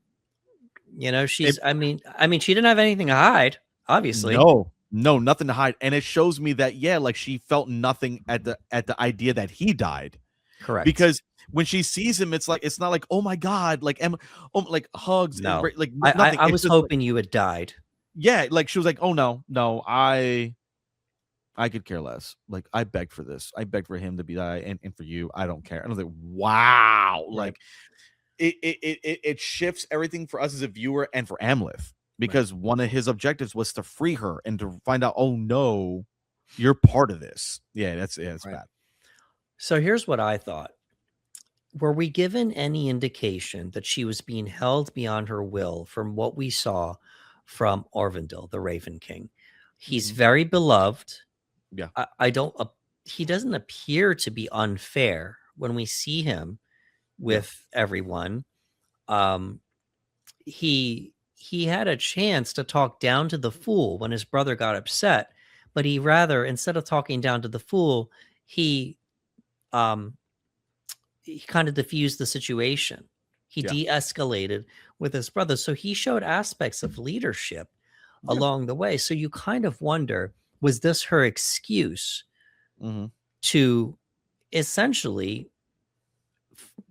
You know, she's I mean, she didn't have anything to hide, obviously. No, nothing to hide. And it shows me that, yeah, like she felt nothing at the idea that he died. Correct. Because when she sees him, it's like, it's not like, oh my God, like like hugs. No. And, like nothing. I was hoping you had died. Yeah, like she was like, oh no, I could care less. Like I begged for this. I begged for him to be die, and for you, I don't care. And I was like, wow, like it shifts everything for us as a viewer and for Amleth, because one of his objectives was to free her and to find out, oh no, you're part of this. Yeah, that's bad. So here's what I thought. Were we given any indication that she was being held beyond her will from what we saw from Orvindil, the Raven King? He's very beloved. Yeah. I don't, he doesn't appear to be unfair when we see him with everyone. He had a chance to talk down to the fool when his brother got upset, but he rather, instead of talking down to the fool, he kind of diffused the situation. He de-escalated with his brother. So he showed aspects of leadership along the way. So you kind of wonder, was this her excuse to essentially,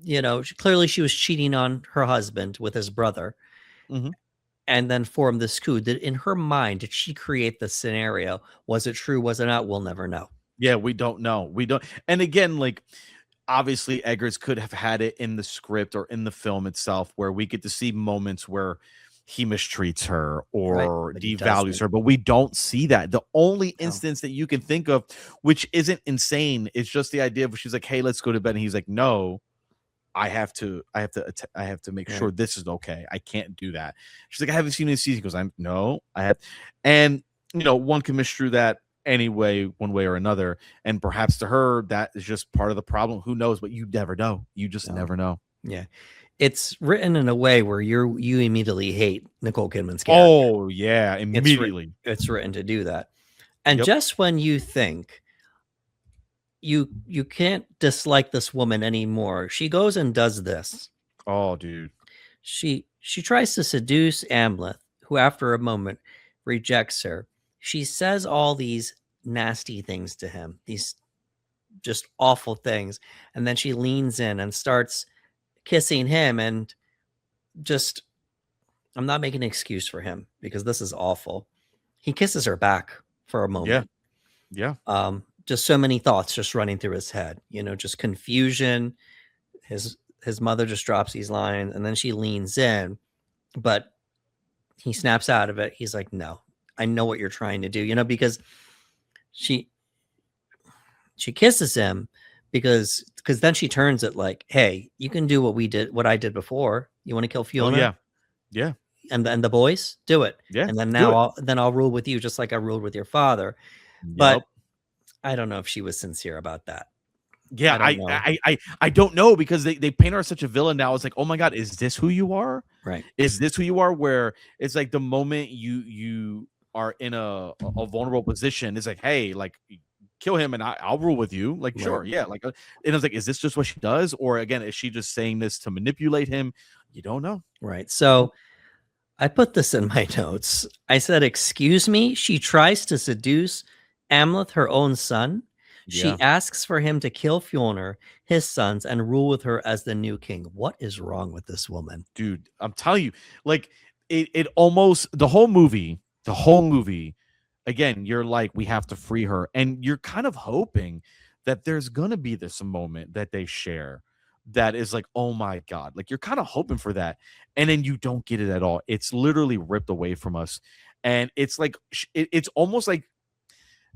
you know, clearly she was cheating on her husband with his brother and then form this coup? That in her mind, did she create the scenario? Was it true? Was it not? We'll never know. Yeah, we don't know. We don't. And again, like, obviously Eggers could have had it in the script or in the film itself where we get to see moments where he mistreats her or devalues her, but we don't see that. The only instance that you can think of, which isn't insane, is just the idea of she's like, hey, let's go to bed. And he's like, no, I have to make sure this is okay. I can't do that. She's like, I haven't seen any season. He goes, I have. And, you know, one can misconstrue that anyway, one way or another, and perhaps to her that is just part of the problem. Who knows? But you never know. You just never know. Yeah, it's written in a way where you immediately hate Nicole Kidman's character. Oh yeah, immediately. It's written to do that. And just when you think you can't dislike this woman anymore, she goes and does this. Oh, dude. She tries to seduce Amleth, who after a moment rejects her. She says all these nasty things to him, these just awful things. And then she leans in and starts kissing him. And just, I'm not making an excuse for him because this is awful. He kisses her back for a moment. Yeah. Just so many thoughts just running through his head, you know, just confusion. His mother just drops these lines and then she leans in, but he snaps out of it. He's like, no, I know what you're trying to do, you know, because she kisses him because then she turns it like, hey, you can do what I did before. You want to kill Fjolnir? Oh, yeah. And the boys do it. Yeah. And then now I'll rule with you just like I ruled with your father. But I don't know if she was sincere about that. Yeah, I don't know, because they paint her as such a villain now. It's like, oh my God, is this who you are? Right. Is this who you are? Where it's like the moment you are in a vulnerable position. It's like, hey, like kill him and I'll rule with you. Like, sure, Right. yeah. Like, and it's like, is this just what she does, or again, is she just saying this to manipulate him? You don't know. Right. So I put this in my notes. I said, "Excuse me." She tries to seduce Amleth, her own son. Yeah, She asks for him to kill Fjolnir, his sons, and rule with her as the new king. What is wrong with this woman? dude, I'm telling you, like it almost the whole movie, again, you're like, we have to free her, and you're kind of hoping that there's gonna be this moment that they share that is like, oh my god, like you're kind of hoping for that, and then you don't get it at all. It's literally ripped away from us, and it's like it's almost like,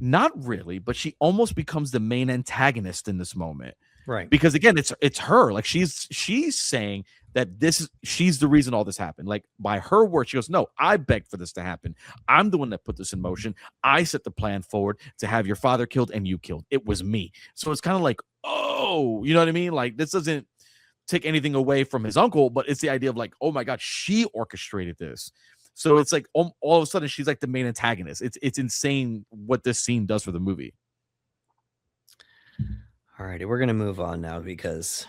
not really, but she almost becomes the main antagonist in this moment, Right. because again, it's her. Like she's saying that she's the reason all this happened. Like by her words, she goes, "No, I begged for this to happen. I'm the one that put this in motion. I set the plan forward to have your father killed and you killed. It was me." So it's kind of like, oh, you know what I mean? Like this doesn't take anything away from his uncle, but it's the idea of like, oh my god, she orchestrated this. So it's like all of a sudden she's like the main antagonist. It's insane what this scene does for the movie. All righty, we're gonna move on now because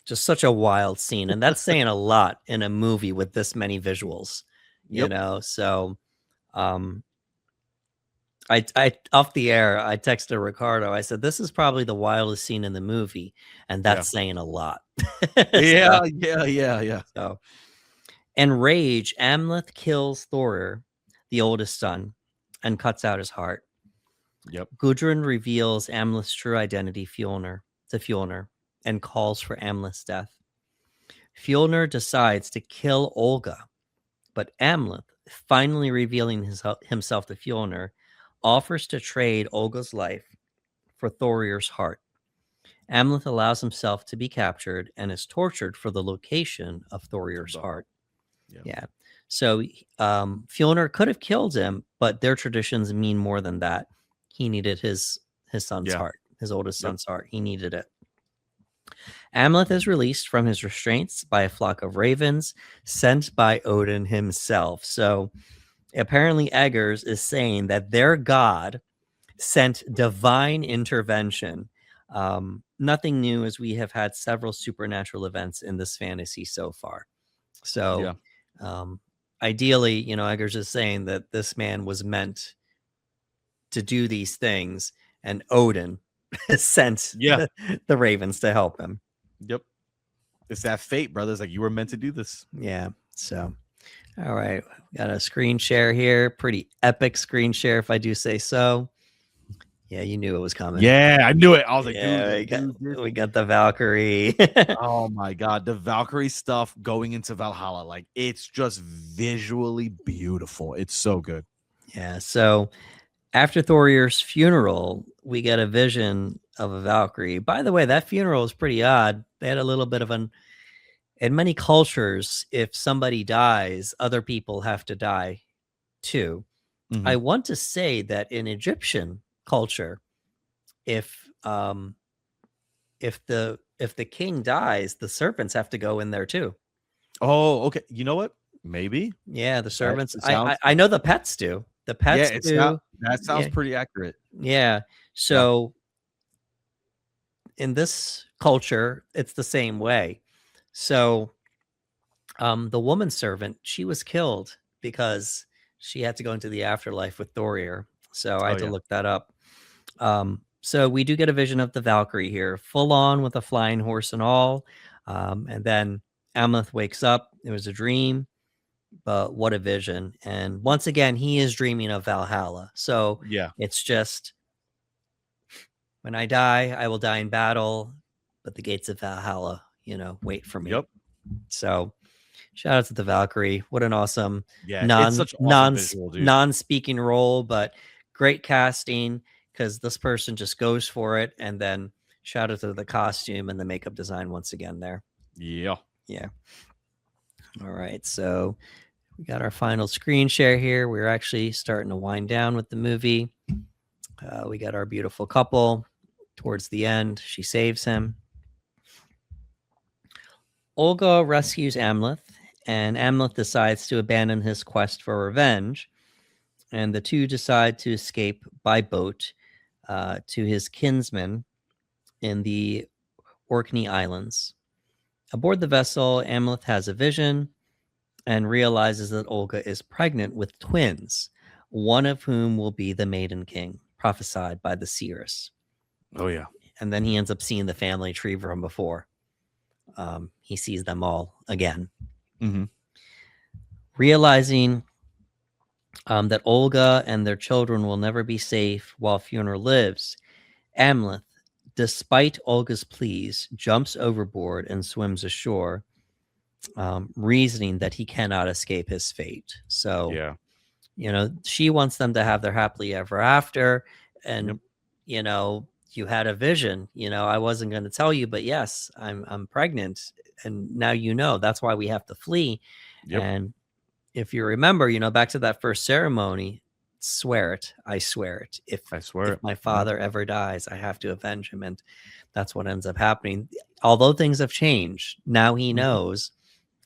just such a wild scene, and that's saying a lot in a movie with this many visuals. You Yep. know, so um, I off the air, I texted Ricardo. I said, "This is probably the wildest scene in the movie," and Yeah. that's saying a lot. Yeah. So, Yeah. so enraged, Amleth kills Thorir, the oldest son, and cuts out his heart. Yep. Gudrun reveals Amleth's true identity, to Fjolnir, and calls for Amleth's death. Fjolnir decides to kill Olga, but Amleth, finally revealing himself to Fjolnir, offers to trade Olga's life for Thorir's heart. Amleth allows himself to be captured and is tortured for the location of Thorir's heart. Yeah. Yeah. So Fjolnir could have killed him, but their traditions mean more than that. He needed his son's heart, his oldest son's heart. He needed it. Amleth is released from his restraints by a flock of ravens sent by Odin himself. So apparently Eggers is saying that their god sent divine intervention. Nothing new, as we have had several supernatural events in this fantasy so far. So ideally, you know, Eggers is saying that this man was meant to do these things, and Odin sent the ravens to help him. Yep. It's that fate, brothers. Like you were meant to do this. Yeah. So, all right. Got a screen share here. Pretty epic screen share, if I do say so. Yeah, you knew it was coming. Yeah, I knew it. I was like, yeah, dude, we got the Valkyrie. Oh my god, the Valkyrie stuff going into Valhalla, like it's just visually beautiful. It's so good. Yeah. So after Thorir's funeral, we get a vision of a Valkyrie. By the way, that funeral is pretty odd. They had a little bit of an. In many cultures, if somebody dies, other people have to die too. Mhm. I want to say that in Egyptian culture, if the king dies, the servants have to go in there too. Oh, okay. You know what? Maybe. Yeah, the servants. sounds- I know the pets do. The pets do. That sounds pretty accurate. Yeah. So in this culture, it's the same way. So the woman servant, she was killed because she had to go into the afterlife with Thorir. So I had to look that up. So we do get a vision of the Valkyrie here, full on with a flying horse and all. And then Amleth wakes up. It was a dream, but what a vision. And once again, he is dreaming of Valhalla. So it's just, when I die, I will die in battle, but the gates of Valhalla, you know, wait for me. Yep. So shout out to the Valkyrie. What an awesome it's such awesome visual, dude. non-speaking role, but great casting, because this person just goes for it. And then shout out to the costume and the makeup design once again there. Yeah. All right. So we got our final screen share here. We're actually starting to wind down with the movie. We got our beautiful couple towards the end. She saves him. Olga rescues Amleth, and Amleth decides to abandon his quest for revenge. and the two decide to escape by boat to his kinsman in the Orkney Islands. Aboard the vessel, Amleth has a vision and realizes that Olga is pregnant with twins, one of whom will be the Maiden King, prophesied by the Seeress. Oh, yeah. And then he ends up seeing the family tree from before. He sees them all again. Mm-hmm. Realizing that Olga and their children will never be safe while Fjolnir lives, Amleth, despite Olga's pleas, jumps overboard and swims ashore, reasoning that he cannot escape his fate. So, Yeah. you know, she wants them to have their happily ever after. And, Yep. you know, you had a vision, you know, I wasn't going to tell you, but yes, I'm pregnant. And now, you know, that's why we have to flee. Yep. And if you remember, you know, back to that first ceremony, swear it, I swear it. If my father ever dies, I have to avenge him. And that's what ends up happening. Although things have changed, now he knows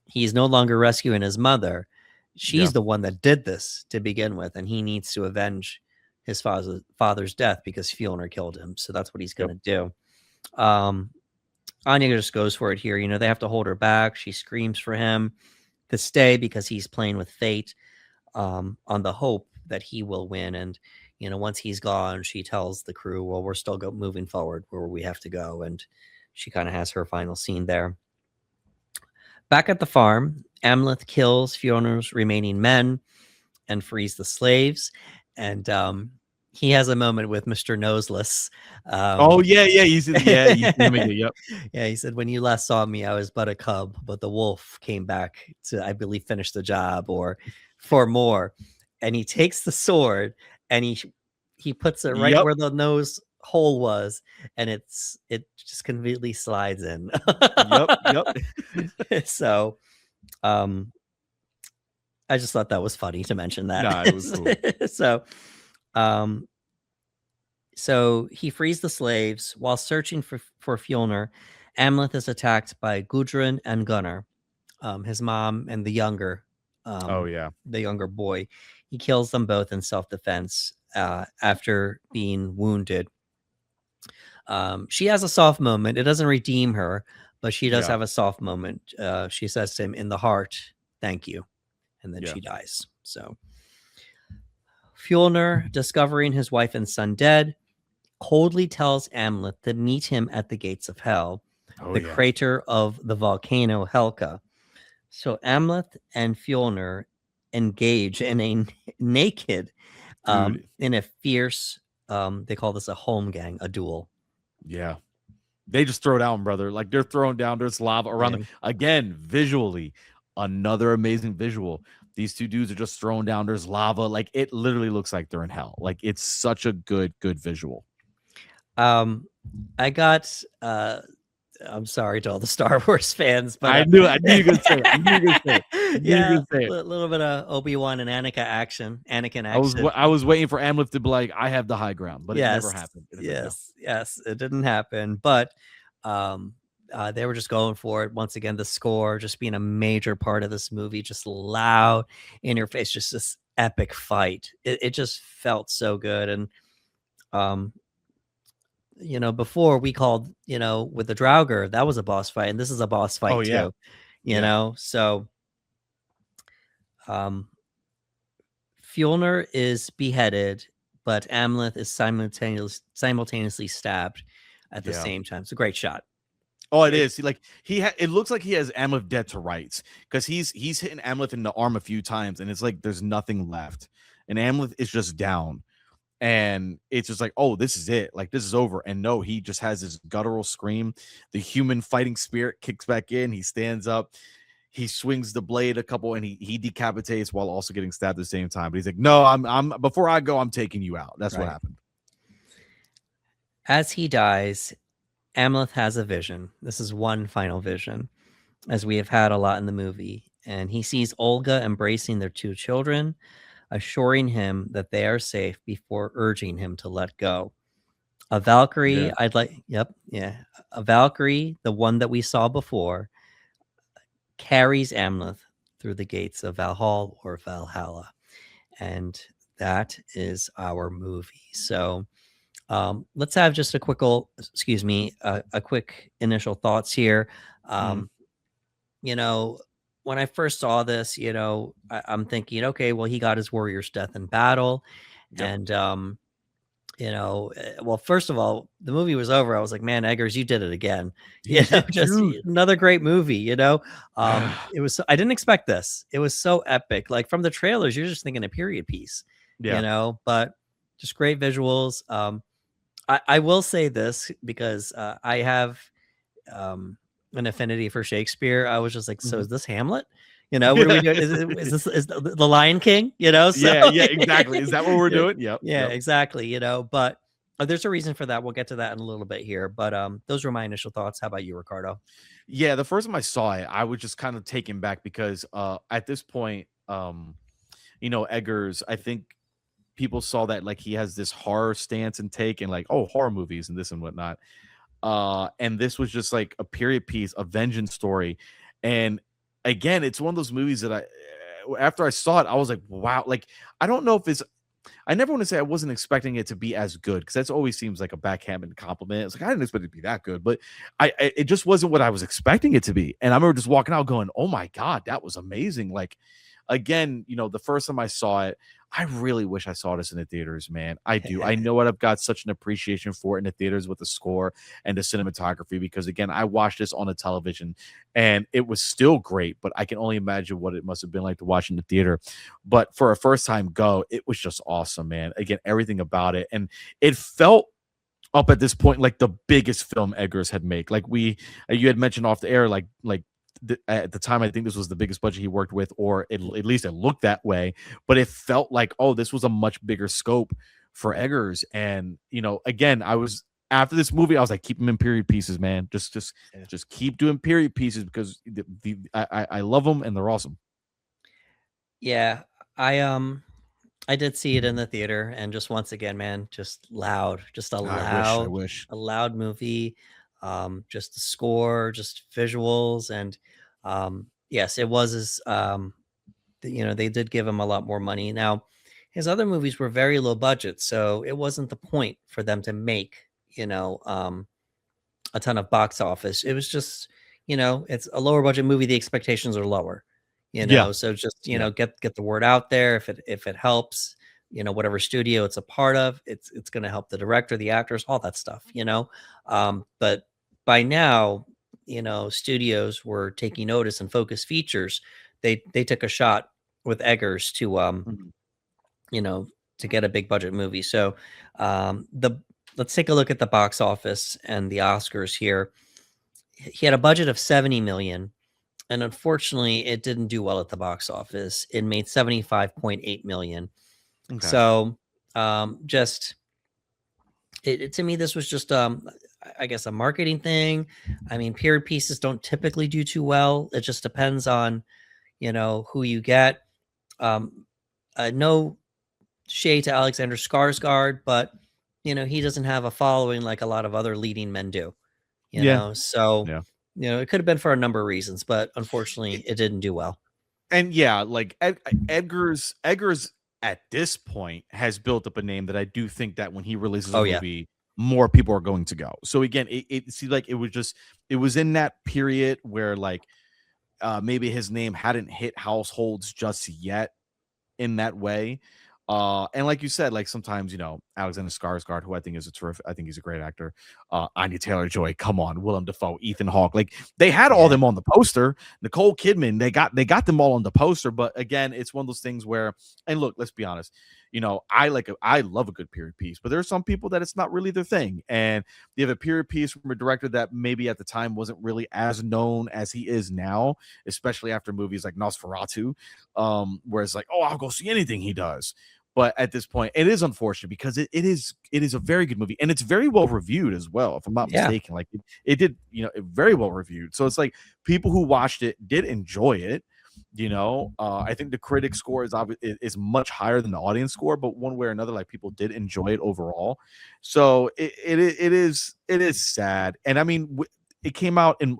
he's no longer rescuing his mother. She's the one that did this to begin with, and he needs to avenge his father's death because Fjolnir killed him. So that's what he's going to do. Anya just goes for it here. You know, they have to hold her back. She screams for him to stay because he's playing with fate, on the hope that he will win. And, you know, once he's gone, she tells the crew, well, we're still moving forward where we have to go. And she kind of has her final scene there. Back at the farm, Amleth kills Fjolnir's remaining men and frees the slaves. And he has a moment with Mr. Noseless. Oh, yeah. He said, yep. Yeah, he said, when you last saw me, I was but a cub, but the wolf came back to, I believe, finish the job or for more. And he takes the sword and he puts it right where the nose hole was, and it just conveniently slides in. Yep. So I just thought that was funny to mention that. Nah, it was cool. So he frees the slaves while searching for Fjolnir. Amleth is attacked by Gudrun and Gunnar, his mom and the younger boy. He kills them both in self-defense after being wounded. She has a soft moment. It doesn't redeem her, but she does have a soft moment. She says to him, in the heart, thank you. And then she dies. So Fjolnir, discovering his wife and son dead, coldly tells Amleth to meet him at the gates of hell, the crater of the volcano Helka. So Amleth and Fjolnir engage in a naked, in a fierce, they call this a holmgang, a duel. Yeah. They just throw down, brother. Like, they're throwing down. There's lava around them. Again, visually, another amazing visual. These two dudes are just throwing down. There's lava. Like, it literally looks like they're in hell. Like, it's such a good visual. I got I'm sorry to all the Star Wars fans, but I knew you could say it. A little bit of Obi-Wan and Anakin action. I was waiting for Amleth to be like, I have the high ground, but it never happened. Yes, it didn't happen. But they were just going for it. Once again, the score just being a major part of this movie, just loud in your face, just this epic fight. It just felt so good. And you know, before we called, you know, with the Draugr, that was a boss fight, and this is a boss fight too. You know, so Fjolnir is beheaded, but Amleth is simultaneously stabbed at the same time. It's a great shot. Oh, it is. It looks like he has Amleth dead to rights, because he's hitting Amleth in the arm a few times, and it's like there's nothing left, and Amleth is just down. And it's just like, oh, this is it. Like, this is over. And no, he just has this guttural scream. The human fighting spirit kicks back in. He stands up. He swings the blade a couple, and he decapitates while also getting stabbed at the same time. But he's like, no, I'm before I go, I'm taking you out. That's what happened. As he dies, Amleth has a vision. This is one final vision, as we have had a lot in the movie. And he sees Olga embracing their two children, assuring him that they are safe before urging him to let go. A Valkyrie, a Valkyrie, the one that we saw before, carries Amleth through the gates of Valhalla or Valhalla. And that is our movie. So let's have just a a quick initial thoughts here. Mhm. Um, you know, when I first saw this, I'm thinking, okay, well, he got his warrior's death in battle. Yep. And, well, first of all, the movie was over. I was like, man, Eggers, you did it again. Yeah, Just dude. another great movie. It was, I didn't expect this. It was so epic. Like from the trailers, you're just thinking a period piece, Yeah. but just great visuals. I will say this because I have an affinity for Shakespeare. I was just like, so Mhm. is this Hamlet? What are we doing? Is this is the Lion King? So Yeah, yeah, exactly. Is that what we're yeah, doing? Yep, yeah, yep. exactly. But there's a reason for that. We'll get to that in a little bit here. But those were my initial thoughts. How about you, Ricardo? Yeah, the first time I saw it, I was just kind of taken back because at this point, Eggers, I think people saw that like he has this horror stance and take and like, oh, horror movies and this and whatnot. And this was just like a period piece, a vengeance story. And again, it's one of those movies that after I saw it, I was like, wow, like I don't know if it's I never want to say I wasn't expecting it to be as good because that's always seems like a backhanded compliment. It's like I didn't expect it to be that good, but it just wasn't what I was expecting it to be. And I remember just walking out going, "Oh my god, that was amazing!" Like again, the first time I saw it, I really wish I saw this in the theaters, man. I do. I know I've got such an appreciation for it in the theaters with the score and the cinematography because again, I watched this on the television and it was still great, but I can only imagine what it must have been like to watch in the theater. But for a first time go, it was just awesome, man. Again, everything about it. And it felt up at this point like the biggest film Eggers had made. Like you had mentioned off the air, at the time, I think this was the biggest budget he worked with, or at least it looked that way. But it felt like, oh, this was a much bigger scope for Eggers. And again, I was after this movie, I was like, keep them in period pieces, man. Just keep doing period pieces because I love them and they're awesome. Yeah, I did see it in the theater, and just once again, man, just loud, just I wish. a loud movie. Just the score, just visuals, and yes, it was as they did give him a lot more money. Now, his other movies were very low budget, so it wasn't the point for them to make you know um, a ton of box office. It was just it's a lower budget movie. The expectations are lower. Yeah. So just Yeah. get the word out there. If it helps, whatever studio it's a part of, it's going to help the director, the actors, all that stuff. But by now, studios were taking notice, and Focus Features they took a shot with Eggers to Mhm. you know, to get a big budget movie. So, the let's take a look at the box office and the Oscars here. He had a budget of 70 million, and unfortunately, it didn't do well at the box office. It made 75.8 million. Okay. So, just to me, this was just I guess a marketing thing. I mean, period pieces don't typically do too well. It just depends on who you get. Um, no shade to Alexander Skarsgård, but he doesn't have a following like a lot of other leading men do. Yeah. So Yeah. it could have been for a number of reasons, but unfortunately, it didn't do well. And yeah, like Edgar's at this point has built up a name that I do think that when he releases a Oh yeah, movie, more people are going to go. So again, it seems like it was in that period where like maybe his name hadn't hit households just yet in that way. And like you said, like sometimes Alexander Skarsgård, who I think is a terrific, I think he's a great actor. Anya Taylor Joy, come on, Willem Dafoe, Ethan Hawke, like they had all yeah, them on the poster. Nicole Kidman, they got them all on the poster. But again, it's one of those things where, and look, let's be honest, I love a good period piece, but there are some people that it's not really their thing, and you have a period piece from a director that maybe at the time wasn't really as known as he is now, especially after movies like Nosferatu, where it's like, oh, I'll go see anything he does. But at this point, it is unfortunate because it is a very good movie and it's very well reviewed as well, if I'm not yeah, mistaken. Like it did, very well reviewed. So it's like people who watched it did enjoy it. I think the critic score is much higher than the audience score, but one way or another, like people did enjoy it overall. So it is sad, and I mean it came out in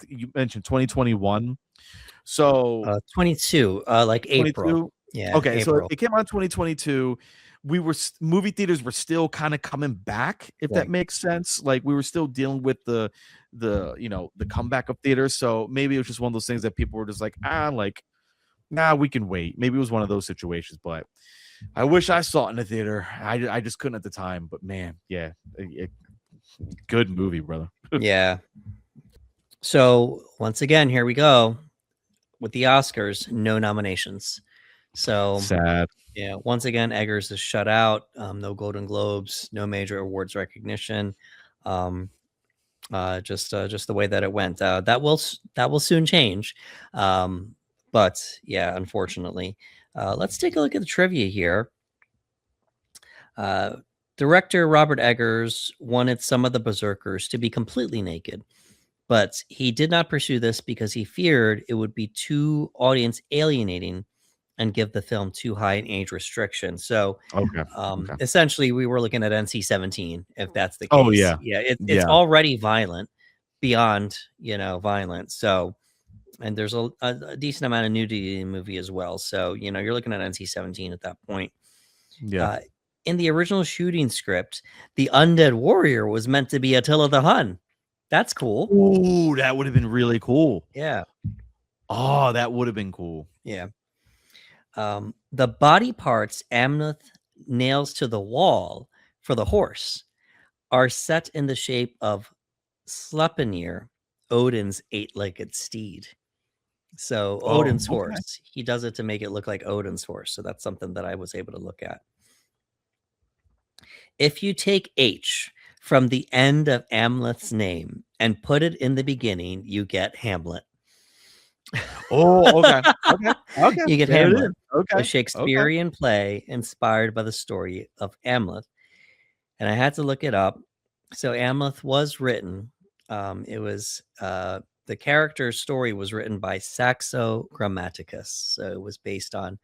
you mentioned 2021, so 22, like April. 22. Yeah, Okay, so April. it came out in 2022. Movie theaters were still kind of coming back, if that Right. makes sense. Like we were still dealing with the the comeback of theaters. So maybe it was just one of those things that people were just like, like, nah, we can wait. Maybe it was one of those situations, but I wish I saw it in the theater. I just couldn't at the time. But man, yeah, good movie, brother. Yeah. So once again, here we go with the Oscars, no nominations. So Sad. yeah, once again, Eggers is shut out. No Golden Globes, no major awards recognition. Just the way that it went. That will soon change. But yeah, unfortunately, let's take a look at the trivia here. Director Robert Eggers wanted some of the berserkers to be completely naked, but he did not pursue this because he feared it would be too audience alienating and give the film too high an age restriction. So Okay. essentially, we were looking at NC-17 if that's the Oh case. yeah. Yeah, it's Yeah. already violent beyond violent. So and there's a decent amount of nudity in the movie as well. So you're looking at NC-17 at that point. Yeah. In the original shooting script, the undead warrior was meant to be Attila the Hun. That's cool. Ooh, that would have been really cool. Yeah. Oh, that would have been cool. Yeah. The body parts Amleth nails to the wall for the horse are set in the shape of Sleipnir, Odin's eight-legged steed. So Odin's horse, he does it to make it look like Odin's horse. So that's something that I was able to look at. If you take H from the end of Amleth's name and put it in the beginning, you get Hamlet. Oh, okay. Okay. You get There it Hamlet, is. Okay. a Shakespearean play inspired by the story of Amleth. And I had to look it up. So Amleth was written. It was the character's story was written by Saxo Grammaticus. So it was based on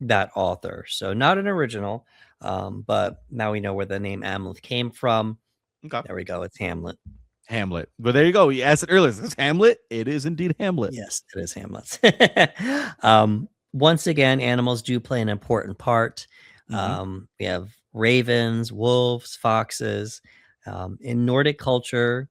that author. So not an original, but now we know where the name Amleth came from. Okay. There we go. It's Hamlet. Hamlet. But there you go. You asked it earlier. Is this Hamlet? It is indeed Hamlet. Yes, it is Hamlet. Once again, animals do play an important part. We have ravens, wolves, foxes. In Nordic culture,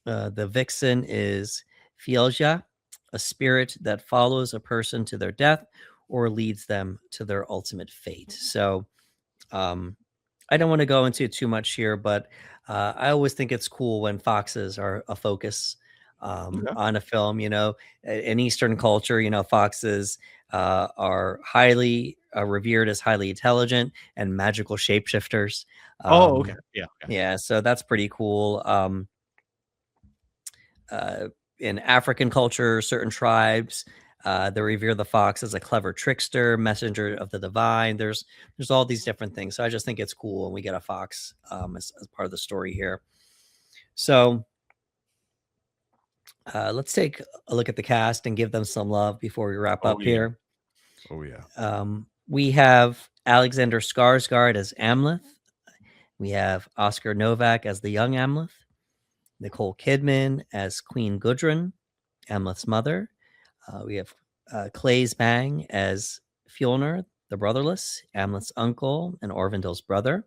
the vixen is Fjolnir, a spirit that follows a person to their death or leads them to their ultimate fate. So I don't want to go into too much here, but I always think it's cool when foxes are a focus on a film. In Eastern culture, foxes are highly revered as highly intelligent and magical shapeshifters. Okay. Yeah. Yeah, so that's pretty cool. In African culture, certain tribes they revere the fox as a clever trickster, messenger of the divine. There's all these different things. So I just think it's cool when we get a fox as part of the story here. So let's take a look at the cast and give them some love before we wrap up here. Oh yeah. We have Alexander Skarsgård as Amleth. We have Oscar Novak as the young Amleth. Nicole Kidman as Queen Gudrun, Amleth's mother. We have Claes Bang as Fjolnir, the brotherless, Amleth's uncle and Orvindil's brother.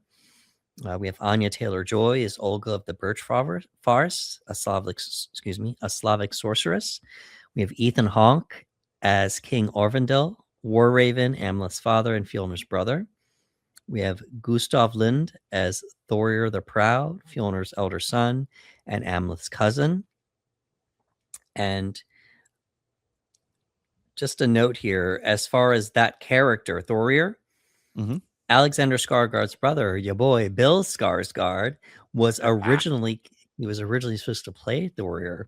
We have Anya Taylor-Joy as Olga of the Birch Forest, a Slavic sorceress. We have Ethan Hawke as King Orvindil, War Raven, Amleth's father and Fjolnir's brother. We have Gustav Lind as Thorir the Proud, Fjolnir's elder son and Amleth's cousin. And just a note here, as far as that character, Thorir, Alexander Skarsgård's brother, your boy Bill Skarsgård, was originally supposed to play Thorir,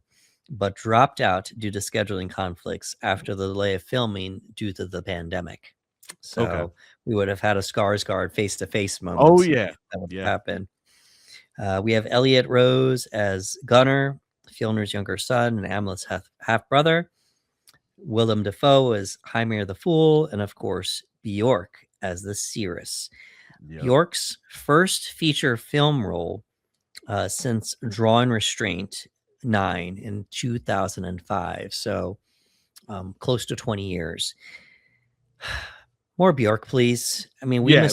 but dropped out due to scheduling conflicts after the delay of filming due to the pandemic. So we would have had a Skarsgård face-to-face moment. Oh yeah, that would happen. We have Elliot Rose as Gunnar, Fjolnir's younger son and Amleth's half brother. Willem Dafoe as Hymir the Fool, and of course Bjork as the Seeress. Bjork's first feature film role since Draw and Restraint 9 in 2005, so close to 20 years. More Bjork, please. I mean, Yeah,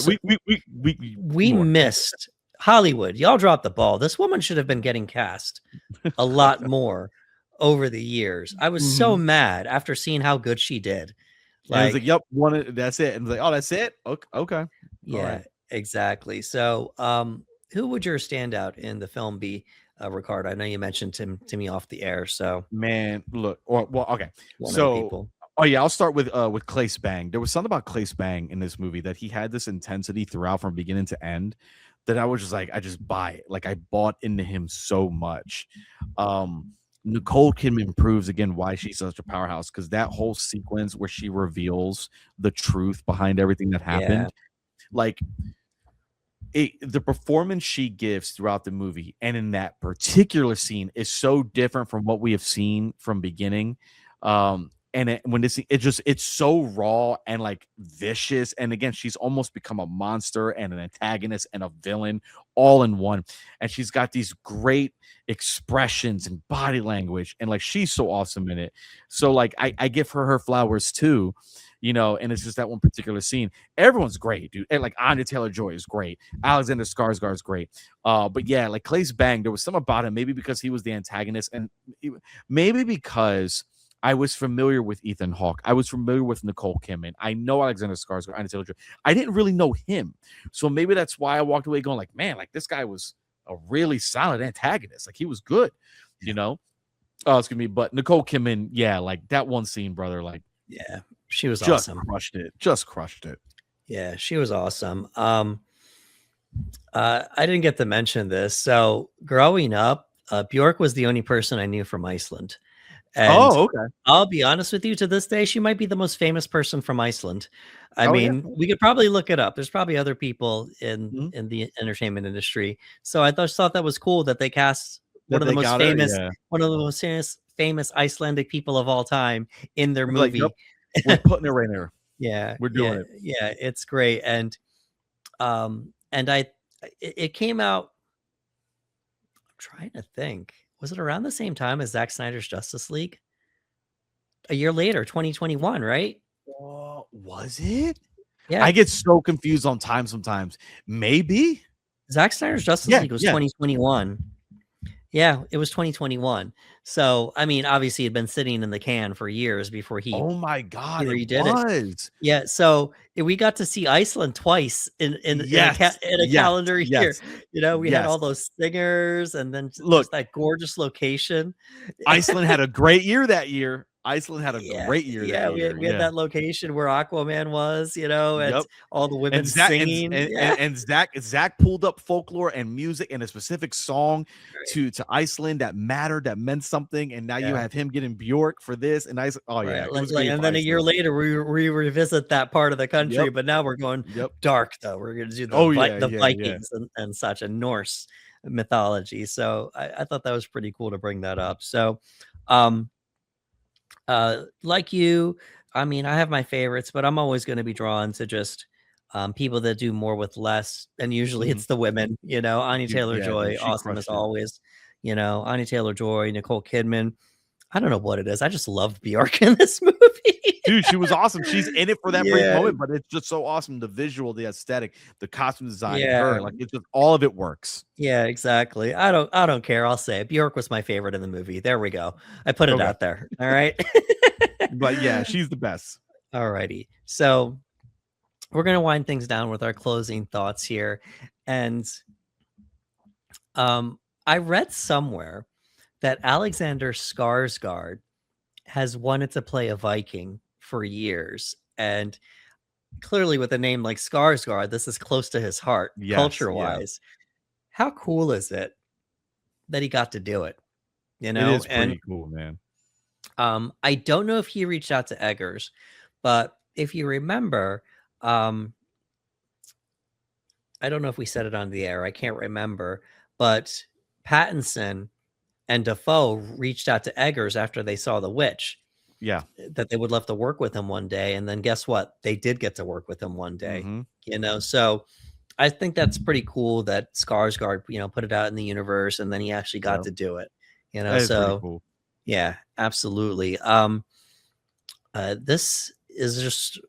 we more. missed Hollywood. Y'all dropped the ball. This woman should have been getting cast a lot more over the years. I was so mad after seeing how good she did. And it was like, Like, yep, that's it. And like, oh, that's it. Okay. All yeah, right. exactly. So, who would your standout in the film be, Ricardo? I know you mentioned to me off the air, so Man, look, okay. one of the So, people. oh yeah, I'll start with Clace Bang. There was something about Clace Bang in this movie that he had this intensity throughout from beginning to end that I was just like, I just buy it. Like I bought into him so much. Nicole Kidman proves again why she's such a powerhouse, because that whole sequence where she reveals the truth behind everything that Yeah, happened, like the performance she gives throughout the movie and in that particular scene is so different from what we have seen from beginning. When it's so raw and like vicious, and again she's almost become a monster and an antagonist and a villain all in one, and she's got these great expressions and body language, and like she's so awesome in it. So like I give her flowers too, and it's just that one particular scene. Everyone's great, dude. And like Anya Taylor-Joy is great. Alexander Skarsgård is great. But yeah, like Clace Bang, there was something about him, maybe because he was the antagonist, and maybe because I was familiar with Ethan Hawke. I was familiar with Nicole Kidman. I know Alexander Skarsgård, Anya Taylor-Joy. I didn't really know him. So maybe that's why I walked away going like, man, like this guy was a really solid antagonist. Like he was good, Oh, excuse me. But Nicole Kidman, yeah, like that one scene, brother, like, yeah, she was just awesome. Just crushed it. Yeah, she was awesome. I didn't get to mention this. So growing up, Bjork was the only person I knew from Iceland. And Okay. I'll be honest with you, to this day, she might be the most famous person from Iceland. I Oh, yeah. mean, we could probably look it up. There's probably other people in Mhm. the entertainment industry. So I just thought that was cool that they cast That they got her, yeah. one of the most famous Icelandic people of all time in their Like, "Yep, movie. we're putting it right there. Yeah, We're yeah, doing it." yeah. It's great. And it came out. I'm trying to think. Was it around the same time as Zack Snyder's Justice League? A year later, 2021, right? Was it? Yeah. I get so confused on time sometimes. Maybe? Zack Snyder's Justice League was Yeah. 2021. Yeah, it was 2021. So, I mean, obviously, it'd been sitting in the can for years before he Oh my god, it redid it. was. Yeah, so we got to see Iceland twice Yes, in a yes, calendar year. yes, We had yes. all those singers, and then Look, just that gorgeous location. Iceland had a great year that year. Iceland had a Yeah, great year that yeah, year, we had yeah. that location where Aquaman was, and Yep. all the women And Zach singing. Yeah, and Zach pulled up folklore and music and a specific song right, to Iceland that mattered, that meant something, and now you yeah. have him getting Bjork for this, and oh yeah, Right, it was like, great and for then a year Iceland. later, we revisit that part of the country, Yep, but now we're going yep. dark, though. We're gonna do Oh yeah, the yeah. Vikings and such, and Norse mythology. So I thought that was pretty cool to bring that up. So, um, like you, I mean, I have my favorites, but I'm always going to be drawn to just people that do more with less, and usually Mhm. it's the women. Anya Dude, Taylor yeah, Joy, dude, she awesome as crushed it. always. Anya Taylor Joy, Nicole Kidman. I don't know what it is. I just love Bjork in this movie. Dude, she was awesome. She's in it for that brief Yeah, moment, but it's just so awesome. The visual, the aesthetic, the costume design, yeah, her, like it's just all of it works. yeah, exactly. I don't care. I'll say it. Bjork was my favorite in the movie. There we go. I put it Okay. out there. All right. But yeah, she's the best. All righty. So we're gonna wind things down with our closing thoughts here. And I read somewhere that Alexander Skarsgård has wanted to play a Viking for years. And clearly with a name like Skarsgård, this is close to his heart, Yes, yeah. culture-wise. How cool is it that he got to do it? It is And pretty cool, man. I don't know if he reached out to Eggers, but if you remember, I don't know if we said it on the air. I can't remember, but Pattinson and Defoe reached out to Eggers after they saw The Witch, Yeah. that they would love to work with him one day. And then guess what? They did get to work with him one day, Mm-hmm. So I think that's pretty cool that Skarsgård, put it out in the universe, and then he actually got Yep. to do it, That is pretty so cool. yeah, absolutely. This is just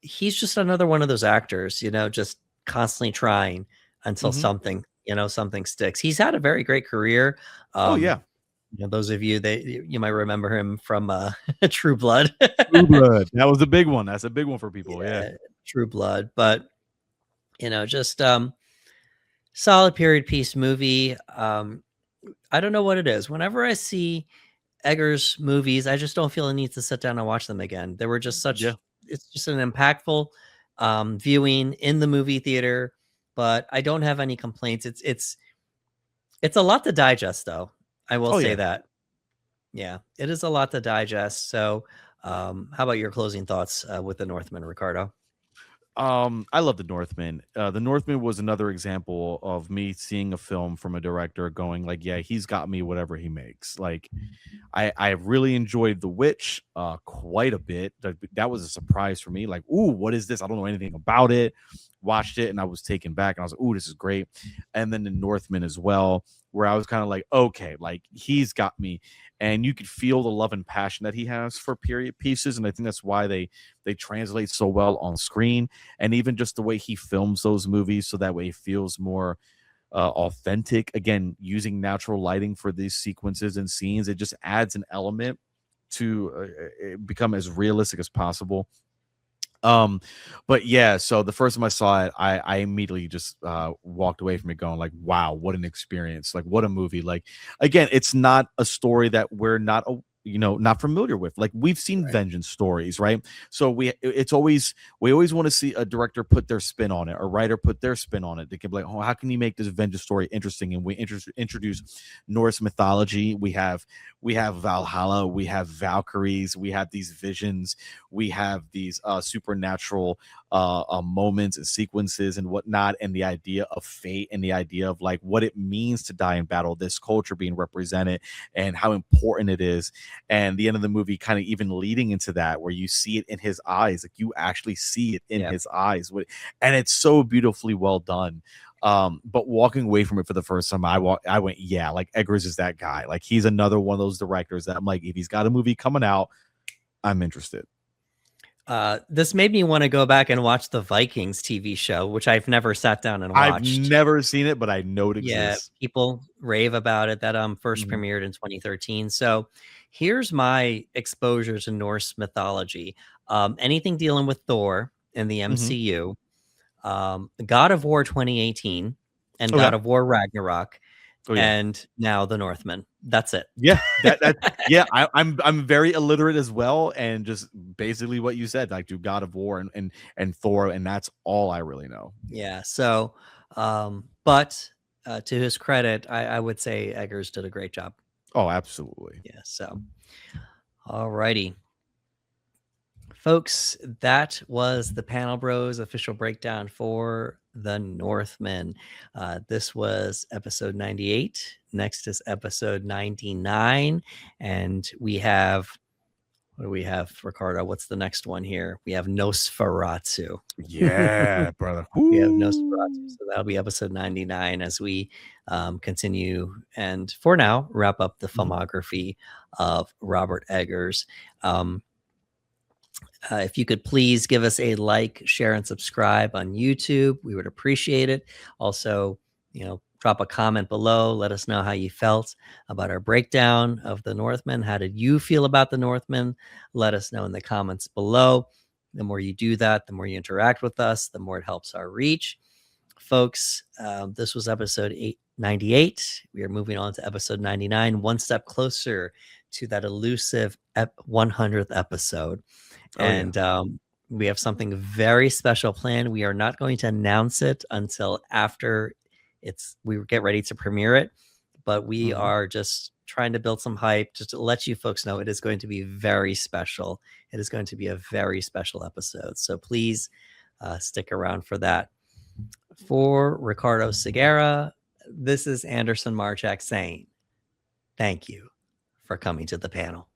he's just another one of those actors, just constantly trying until Mhm. something sticks. He's had a very great career. Oh, yeah. Those of you that you might remember him from True Blood. True Blood. That was a big one. That's a big one for people, yeah. Yeah, True Blood. But just solid period piece movie. I don't know what it is. Whenever I see Eggers movies, I just don't feel a need to sit down and watch them again. They were just Yeah. it's just an impactful viewing in the movie theater, but I don't have any complaints. It's a lot to digest, though. I will Oh, say yeah. that. Yeah, it is a lot to digest. So, how about your closing thoughts with the Northman, Ricardo? I love The Northman. The Northman was another example of me seeing a film from a director going like, yeah, he's got me whatever he makes. Like, I really enjoyed The Witch quite a bit. That was a surprise for me. Like, ooh, what is this? I don't know anything about it. Watched it and I was taken back and I was like, ooh, this is great. And then The Northman as well, where I was kind of like, okay, like he's got me. And you could feel the love and passion that he has for period pieces. And I think that's why they translate so well on screen. And even just the way he films those movies, so that way it feels more authentic. Again, using natural lighting for these sequences and scenes, it just adds an element to become as realistic as possible. But yeah, so the first time I saw it, I immediately just walked away from it going like, wow, what an experience. Like, what a movie. Like, again, it's not a story that we're not not familiar with. Like, we've seen Right. vengeance stories, right? So we always want to see a director put their spin on it, a writer put their spin on it. They can be like, oh, how can you make this vengeance story interesting? And we introduce Norse mythology. We have Valhalla, we have Valkyries, we have these visions, we have these supernatural moments and sequences and whatnot, and the idea of fate and the idea of like what it means to die in battle, this culture being represented and how important it is. And the end of the movie kind of even leading into that, where you see it in his eyes, like you actually see it in Yeah. his eyes, and it's so beautifully well done. But walking away from it for the first time, I went, yeah, like Eggers is that guy. Like, he's another one of those directors that I'm like, if he's got a movie coming out, I'm interested. This made me want to go back and watch the Vikings TV show, which I've never sat down and I've watched. never seen it, but I know it Yeah, exists. people rave about it. That first Mhm. premiered in 2013. So here's my exposure to Norse mythology. Anything dealing with Thor in the Mhm. MCU, God of War 2018, and Okay. God of War Ragnarok, Oh yeah. and now the Northman. That's it. Yeah. That yeah. I'm very illiterate as well, and just basically what you said, like do God of War and Thor, and that's all I really know. Yeah. So, but to his credit, I would say Eggers did a great job. Oh, absolutely. Yeah. So, all righty. Folks, that was the Panel Bros official breakdown for The Northman. This was episode 98. Next is episode 99. And we have, what do we have, Ricardo? What's the next one here? We have Nosferatu. Yeah, brother. We have Nosferatu. Woo. So that'll be episode 99 as we continue and for now wrap up the Mhm. filmography of Robert Eggers. If you could please give us a like, share, and subscribe on YouTube, we would appreciate it. Also, drop a comment below. Let us know how you felt about our breakdown of the Northman. How did you feel about the Northman? Let us know in the comments below. The more you do that, the more you interact with us, the more it helps our reach. Folks, this was episode 98. We are moving on to episode 99, one step closer to that elusive 100th episode. Oh yeah. And we have something very special planned. We are not going to announce it until after we get ready to premiere it, but we Mhm. are just trying to build some hype just to let you folks know it is going to be very special. It is going to be a very special episode. So please stick around for that. For Ricardo Segura, this is Anderson Marchak saying thank you for coming to the panel.